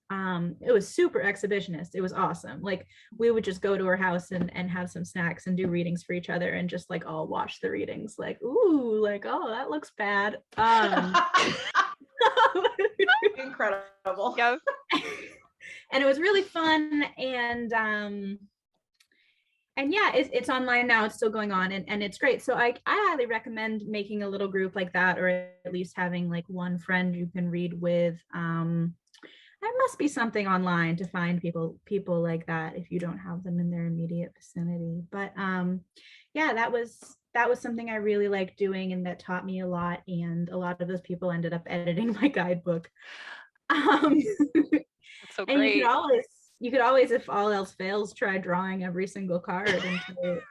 super exhibitionist. It was awesome. Like, we would just go to her house and have some snacks and do readings for each other, and just like all watch the readings, like, ooh, like, oh, that looks bad. Incredible. Yeah. And it was really fun, and yeah, it's online now. It's still going on, and it's great. So I highly recommend making a little group like that, or at least having like one friend you can read with. There must be something online to find people like that if you don't have them in their immediate vicinity. But yeah, that was something I really liked doing, and that taught me a lot. And a lot of those people ended up editing my guidebook. That's so great. And you could always, if all else fails, try drawing every single card until it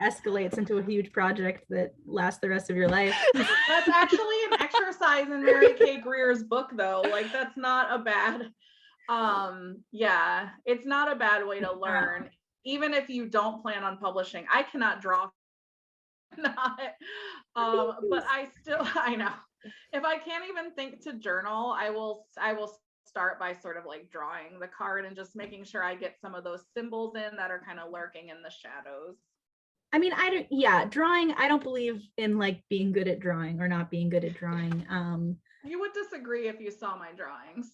escalates into a huge project that lasts the rest of your life. That's actually an exercise in Mary K. Greer's book, though. Like, that's not a bad, it's not a bad way to learn. Even if you don't plan on publishing. I cannot draw, but I know. If I can't even think to journal, I will start by sort of like drawing the card and just making sure I get some of those symbols in that are kind of lurking in the shadows. I mean, drawing, I don't believe in like being good at drawing or not being good at drawing. You would disagree if you saw my drawings.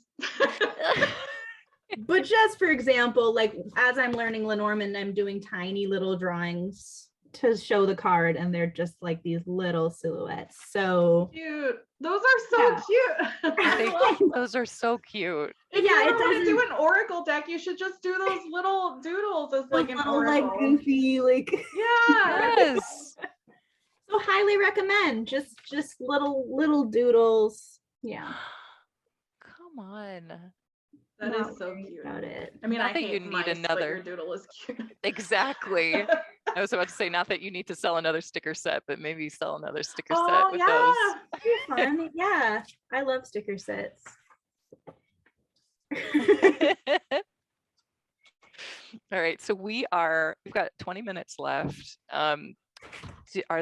But just for example, like as I'm learning Lenormand, I'm doing tiny little drawings to show the card, and they're just like these little silhouettes. So cute. Those are so cute. Those are so cute. If you want to do an oracle deck, you should just do those little doodles as like an oracle. Like goofy, like Yes. So highly recommend just little doodles. Yeah. Come on. That is so cute. About it. I mean, Not I that hate you need mice, but another. your doodle is cute. Exactly. I was about to say, not that you need to sell another sticker set, but maybe sell another sticker set Oh, with yeah. Fun. Yeah, I love sticker sets. those. All right, so we've got 20 minutes left. I'm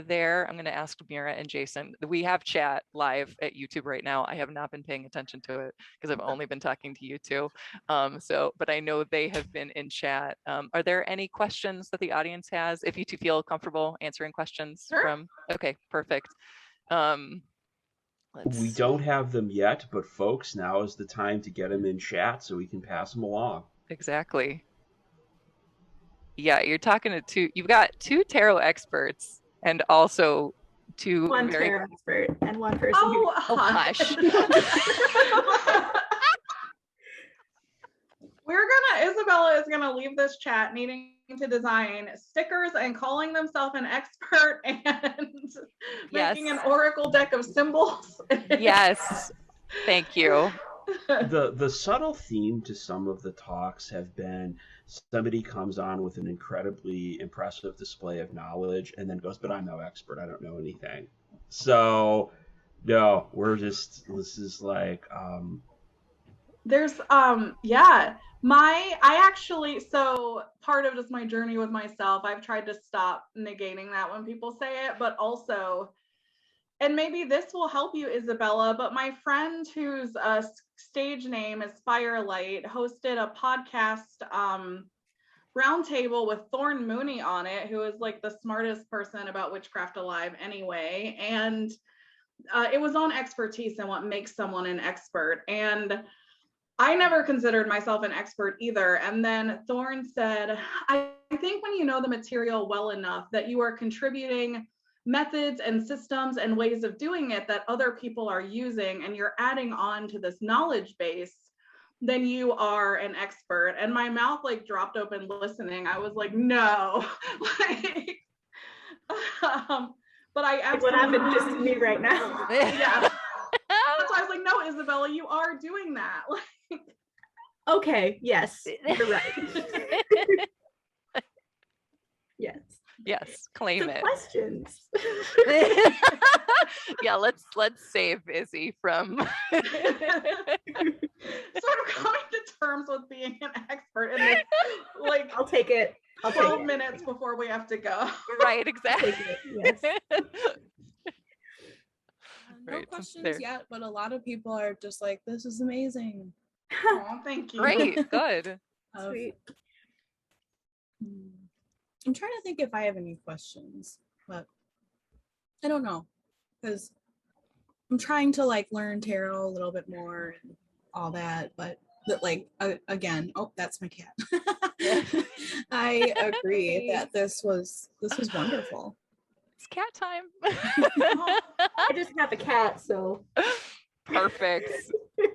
going to ask Mira and Jason. We have chat live at YouTube right now. I have not been paying attention to it because I've only been talking to you two. But I know they have been in chat. Are there any questions that the audience has? If you two feel comfortable answering questions Sure. Okay, perfect. We don't have them yet, but folks, now is the time to get them in chat so we can pass them along. Exactly. Yeah, you're talking to you've got two tarot experts and also one tarot expert and one person. Oh, hush. Isabella is gonna leave this chat needing to design stickers and calling themselves an expert and making an oracle deck of symbols. Yes, thank you. The subtle theme to some of the talks have been somebody comes on with an incredibly impressive display of knowledge and then goes, but I'm no expert, I don't know anything. So no, this is like there's so part of just my journey with myself, I've tried to stop negating that when people say it, but also, and maybe this will help you, Isabella, but my friend whose stage name is Firelight hosted a podcast roundtable with Thorn Mooney on it, who is like the smartest person about witchcraft alive anyway. And it was on expertise and what makes someone an expert. And I never considered myself an expert either. And then Thorn said, I think when you know the material well enough that you are contributing methods and systems and ways of doing it that other people are using, and you're adding on to this knowledge base, then you are an expert. And my mouth like dropped open listening. I was like, no. But I absolutely, what happened just to me right now. Yeah. So I was like, no, Isabella, you are doing that. Okay, yes, you're right. Yes, claim so it. Questions. Yeah, let's save Izzy from sort of coming to terms with being an expert in this, like, I'll take it. 12 minutes before we have to go. Right, exactly. Yes. No questions yet, but a lot of people are just like, this is amazing. Oh, thank you. Great, good. Sweet. I'm trying to think if I have any questions, but I don't know, because I'm trying to like learn tarot a little bit more and all that, but like again, oh, that's my cat. I agree that this was wonderful. It's cat time. I just have a cat, so perfect.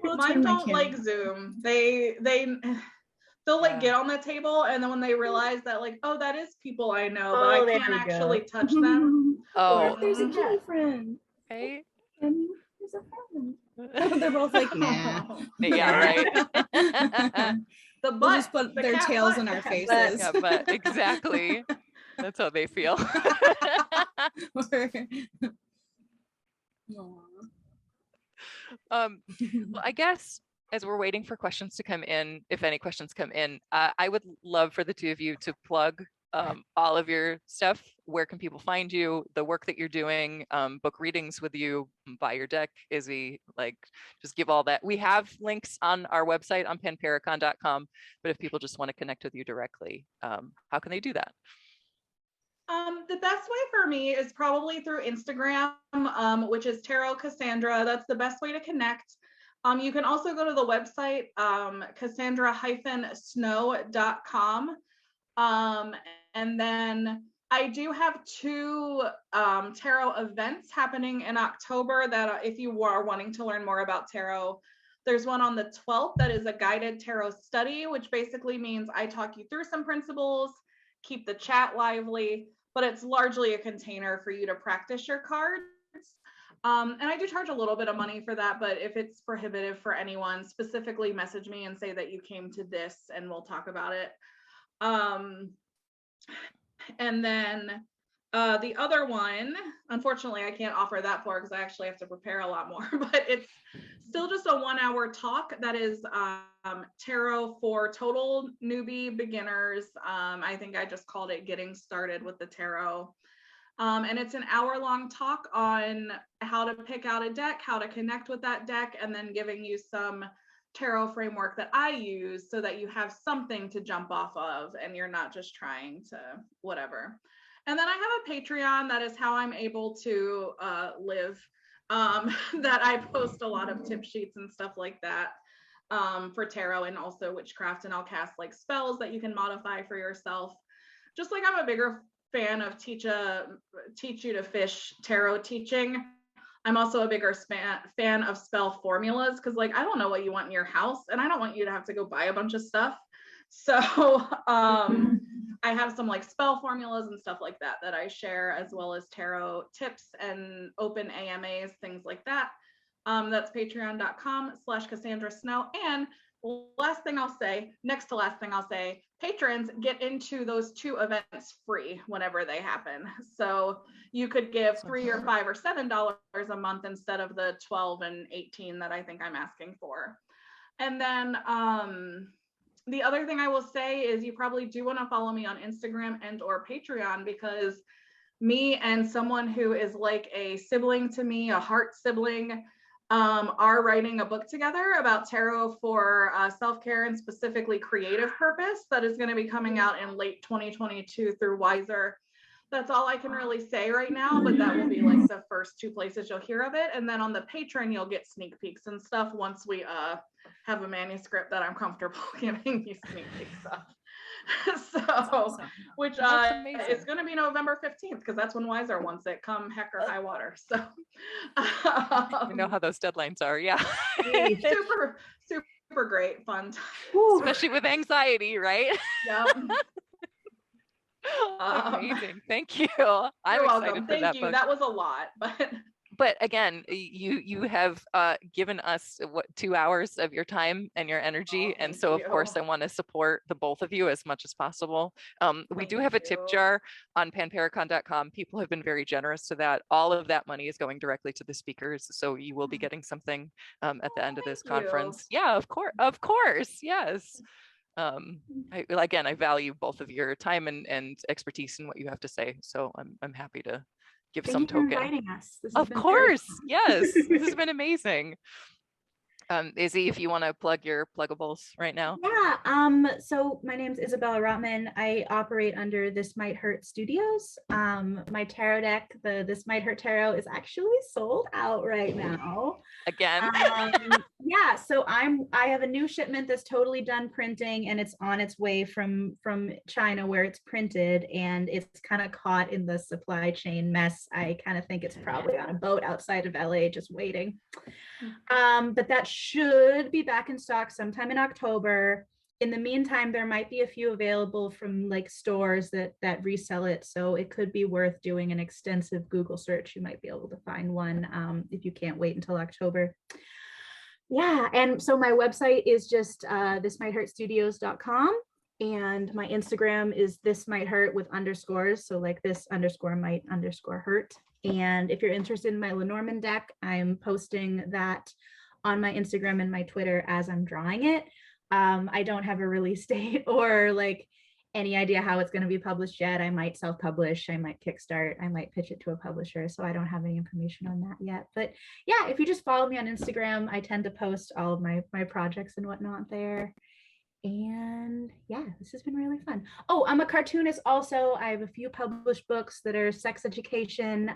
Mine don't like Zoom. They'll like get on the table, and then when they realize that like, oh, that is people I know, but I can't actually touch them. Oh, there's a kitty friend. Okay. And there's a friend. They're both like, nah. Yeah, right. The We'll butt, just put the their cat tails butt. in our faces. Yeah, but exactly. That's how they feel. Well, I guess as we're waiting for questions to come in, if any questions come in, I would love for the two of you to plug all of your stuff. Where can people find you, the work that you're doing, book readings with you, buy your deck, Izzy, like just give all that. We have links on our website on panparacon.com, but if people just want to connect with you directly, how can they do that? The best way for me is probably through Instagram, which is Tarot Cassandra. That's the best way to connect. You can also go to the website, cassandra-snow.com. And then I do have 2 tarot events happening in October that if you are wanting to learn more about tarot, there's one on the 12th that is a guided tarot study, which basically means I talk you through some principles, keep the chat lively, but it's largely a container for you to practice your cards. And I do charge a little bit of money for that, but if it's prohibitive for anyone, specifically message me and say that you came to this and we'll talk about it. And then the other one, unfortunately, I can't offer that for because I actually have to prepare a lot more, but it's still just a 1-hour talk that is tarot for total newbie beginners. I think I just called it Getting Started with the Tarot. And it's an hour-long talk on how to pick out a deck, how to connect with that deck, and then giving you some tarot framework that I use so that you have something to jump off of and you're not just trying to whatever. And then I have a Patreon. That is how I'm able to live, that I post a lot of tip sheets and stuff like that for tarot and also witchcraft, and I'll cast like spells that you can modify for yourself. Just like I'm a bigger fan of teach you to fish tarot teaching, I'm also a bigger fan of spell formulas, because like I don't know what you want in your house and I don't want you to have to go buy a bunch of stuff. So I have some like spell formulas and stuff like that that I share, as well as tarot tips and open AMAs, things like that. That's patreon.com/Cassandra Snow. And next to last thing I'll say, patrons get into those 2 events free whenever they happen. So you could give $3 or $5 or $7 a month instead of the $12 and $18 that I think I'm asking for. And then the other thing I will say is you probably do want to follow me on Instagram and or Patreon, because me and someone who is like a sibling to me, a heart sibling, are writing a book together about tarot for self-care and specifically creative purpose that is going to be coming out in late 2022 through Wiser. That's all I can really say right now, but that will be like the first 2 places you'll hear of it. And then on the Patreon, you'll get sneak peeks and stuff once we have a manuscript that I'm comfortable giving you sneak peeks of. So, awesome. Which it's going to be November 15th, because that's when Wiser wants it, come heck or high water. So you know how those deadlines are. Yeah. super great fun time. Especially with anxiety, right? Yeah. Amazing. Thank you. I'm welcome. Thank you. Book. That was a lot, but again, you have given us 2 hours of your time and your energy, and so of course I want to support the both of you as much as possible. We do have a tip jar on panparacon.com. People have been very generous to that. All of that money is going directly to the speakers, so you will be getting something at the end of this conference. Yeah, of course, yes. I value both of your time and expertise in what you have to say, so I'm happy to give some token. Thank you for inviting us. Of course, yes, this has been amazing. Izzy, if you want to plug your pluggables right now. Yeah, so my name's Isabella Rotman. I operate under This Might Hurt Studios. My tarot deck, the This Might Hurt Tarot, is actually sold out right now. Again. Yeah, so I have a new shipment that's totally done printing, and it's on its way from China where it's printed, and it's kind of caught in the supply chain mess. I kind of think it's probably on a boat outside of LA just waiting. But that should be back in stock sometime in October. In the meantime, there might be a few available from like stores that resell it, so it could be worth doing an extensive Google search. You might be able to find one if you can't wait until October. Yeah, and so my website is just thismighthurtstudios.com, and my Instagram is thismighthurt with underscores, so like this_might_hurt. And if you're interested in my Lenormand deck, I'm posting that on my Instagram and my Twitter as I'm drawing it. I don't have a release date or like any idea how it's going to be published yet. I might self-publish, I might kickstart, I might pitch it to a publisher. So I don't have any information on that yet. But yeah, if you just follow me on Instagram, I tend to post all of my projects and whatnot there. And yeah, this has been really fun. Oh, I'm a cartoonist also. I have a few published books that are sex education,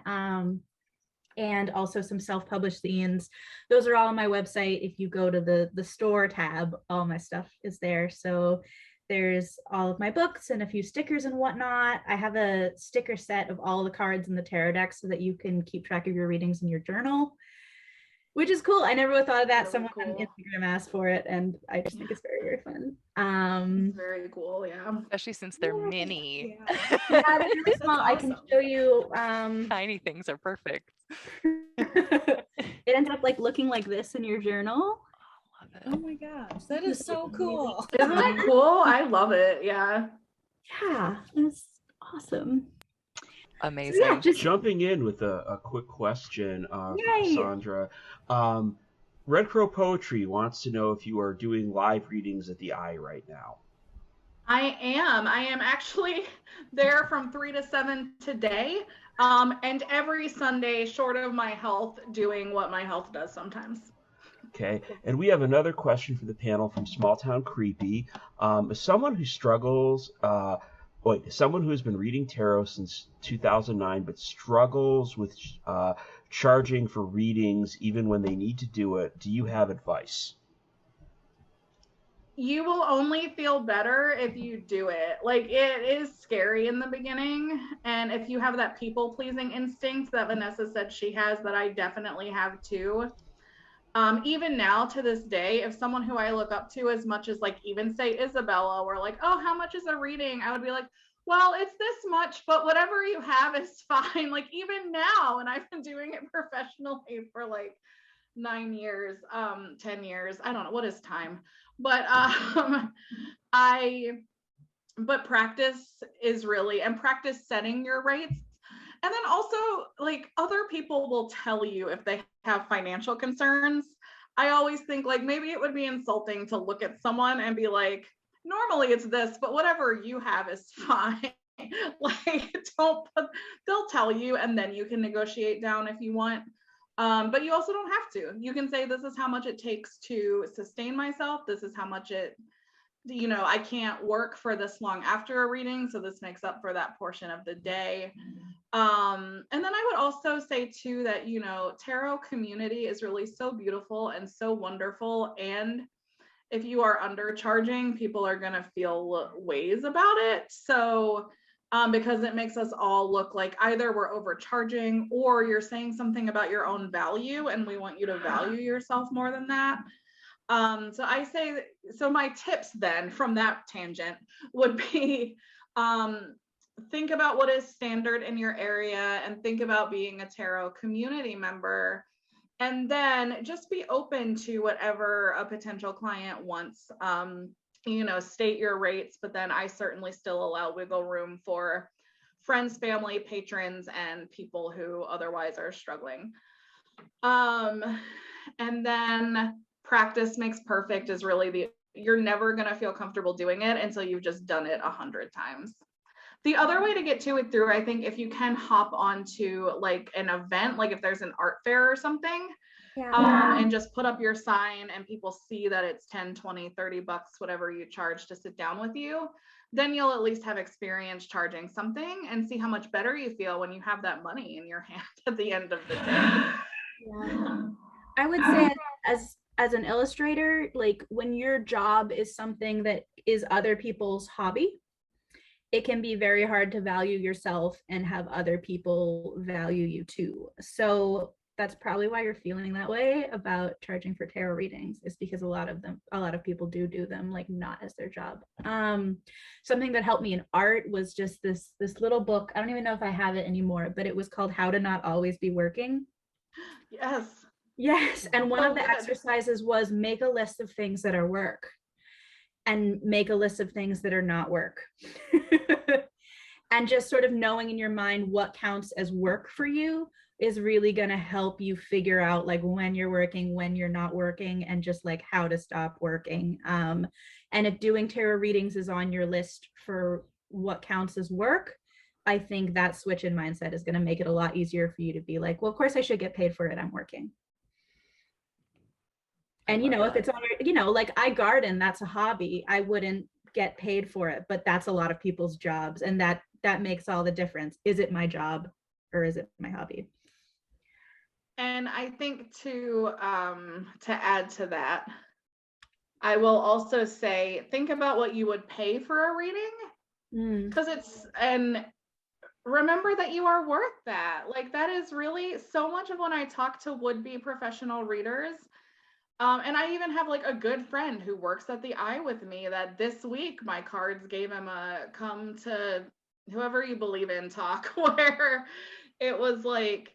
and also some self-published zines. Those are all on my website. If you go to the store tab, all my stuff is there. So there's all of my books and a few stickers and whatnot. I have a sticker set of all the cards in the tarot deck so that you can keep track of your readings in your journal, which is cool. I never would have thought of that. Really Someone on cool. Instagram asked for it, and I just think it's very, very fun. It's very cool, yeah. Especially since they're mini. Yeah. Yeah, they're really That's small. I can awesome. show you. Tiny things are perfect. It ends up like looking like this in your journal. Love it. Oh my gosh, that is so cool. Isn't that cool? I love it. Yeah. Yeah, it's awesome. Amazing. Yeah, just Jumping in with a quick question, Yay. Cassandra. Red Crow Poetry wants to know if you are doing live readings at the Eye right now. I am actually there from 3 to 7 today. And every Sunday, short of my health, doing what my health does sometimes. Okay, and we have another question for the panel from Small Town Creepy. Someone who struggles, someone who has been reading tarot since 2009 but struggles with charging for readings even when they need to do it. Do you have advice? You will only feel better if you do it. Like, it is scary in the beginning. And if you have that people pleasing instinct that Vanessa said she has, that I definitely have too. Even now to this day, if someone who I look up to as much as like even say Isabella were like, oh, how much is a reading? I would be like, well, it's this much, but whatever you have is fine. Like even now, and I've been doing it professionally for like 9 years, 10 years. I don't know, what is time? But but practice is really, and practice setting your rates. And then also, like, other people will tell you if they have financial concerns. I always think, like, maybe it would be insulting to look at someone and be like, normally it's this, but whatever you have is fine. Like, they'll tell you, and then you can negotiate down if you want. But you also don't have to. You can say, this is how much it takes to sustain myself. This is how much I can't work for this long after a reading, so this makes up for that portion of the day. And then I would also say too that, tarot community is really so beautiful and so wonderful. And if you are undercharging, people are going to feel ways about it. So because it makes us all look like either we're overcharging or you're saying something about your own value, and we want you to value yourself more than that. So I say, so my tips then from that tangent would be, think about what is standard in your area and think about being a tarot community member, and then just be open to whatever a potential client wants. State your rates, but then I certainly still allow wiggle room for friends, family, patrons, and people who otherwise are struggling. And then practice makes perfect is really you're never going to feel comfortable doing it until you've just done it 100 times. The other way to get to it through, I think, if you can hop onto like an event, like if there's an art fair or something, and just put up your sign and people see that it's 10, 20, 30 bucks, whatever you charge to sit down with you, then you'll at least have experience charging something and see how much better you feel when you have that money in your hand at the end of the day. Yeah. I would say as an illustrator, like when your job is something that is other people's hobby, it can be very hard to value yourself and have other people value you too. So that's probably why you're feeling that way about charging for tarot readings, is because a lot of people do them like not as their job. Something that helped me in art was just this little book. I don't even know if I have it anymore, but it was called How to Not Always Be Working. Yes. And one of the exercises was make a list of things that are work and make a list of things that are not work. And just sort of knowing in your mind what counts as work for you is really going to help you figure out like when you're working, when you're not working, and just like how to stop working. And if doing tarot readings is on your list for what counts as work, I think that switch in mindset is going to make it a lot easier for you to be like, well, of course I should get paid for it. I'm working. And, you know, if it's on your, you know, like I garden, that's a hobby. I wouldn't get paid for it, but that's a lot of people's jobs. And that makes all the difference. Is it my job or is it my hobby? And I think to add to that, I will also say, think about what you would pay for a reading, because and remember that you are worth that. Like that is really so much of when I talk to would-be professional readers. And I even have like a good friend who works at the Eye with me that this week my cards gave him a come to whoever you believe in talk, where it was like,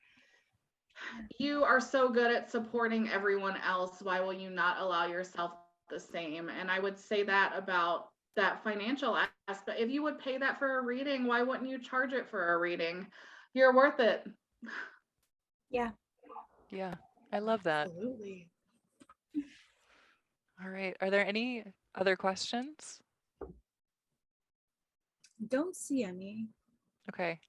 you are so good at supporting everyone else. Why will you not allow yourself the same? And I would say that about that financial aspect. If you would pay that for a reading, why wouldn't you charge it for a reading? You're worth it. Yeah. Yeah, I love that. Absolutely. All right. Are there any other questions? Don't see any. Okay.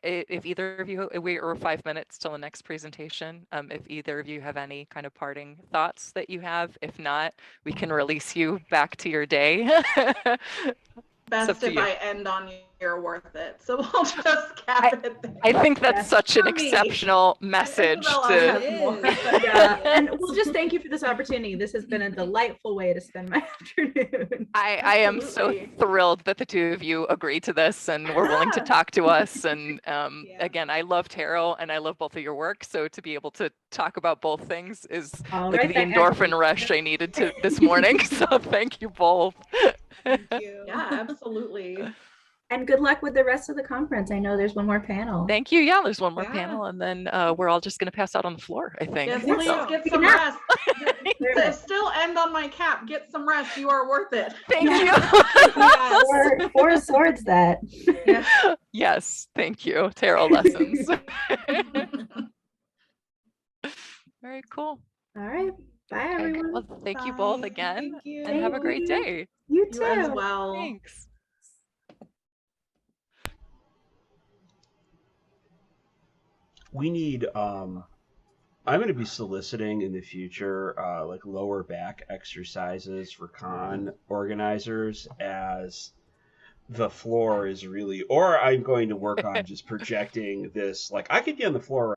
If either of you, we're 5 minutes till the next presentation. If either of you have any kind of parting thoughts that you have, if not, we can release you back to your day. Best if I end on you're worth it. So we'll just cap it there. I think that's such an For me. exceptional message Isabella to. has more, It is. but Yeah. And we'll just thank you for this opportunity. This has been a delightful way to spend my afternoon. I am so Absolutely. thrilled that the two of you agreed to this and were willing to talk to us. And again, I love tarot and I love both of your work. So to be able to talk about both things is All like right, the that endorphin rush I needed to this morning. So thank you both. Thank you. Yeah, absolutely. And good luck with the rest of the conference. I know there's one more panel. Thank you. Yeah, there's one more Yeah. panel and then we're all just going to pass out on the floor, I think. Yes, think please so. get some rest. To still end on my cap, get some rest. You are worth it. Thank you. Yes. Four swords that. Yeah. Yes, thank you. Tarot lessons. Very cool. All right. Bye, Okay. everyone. Well, thank you both Bye. again Thank you. and have a Thank great you. day. You You as too. well. Thanks. We need I'm going to be soliciting in the future like lower back exercises for con organizers, as the floor is really, or I'm going to work on just projecting this, like I could be on the floor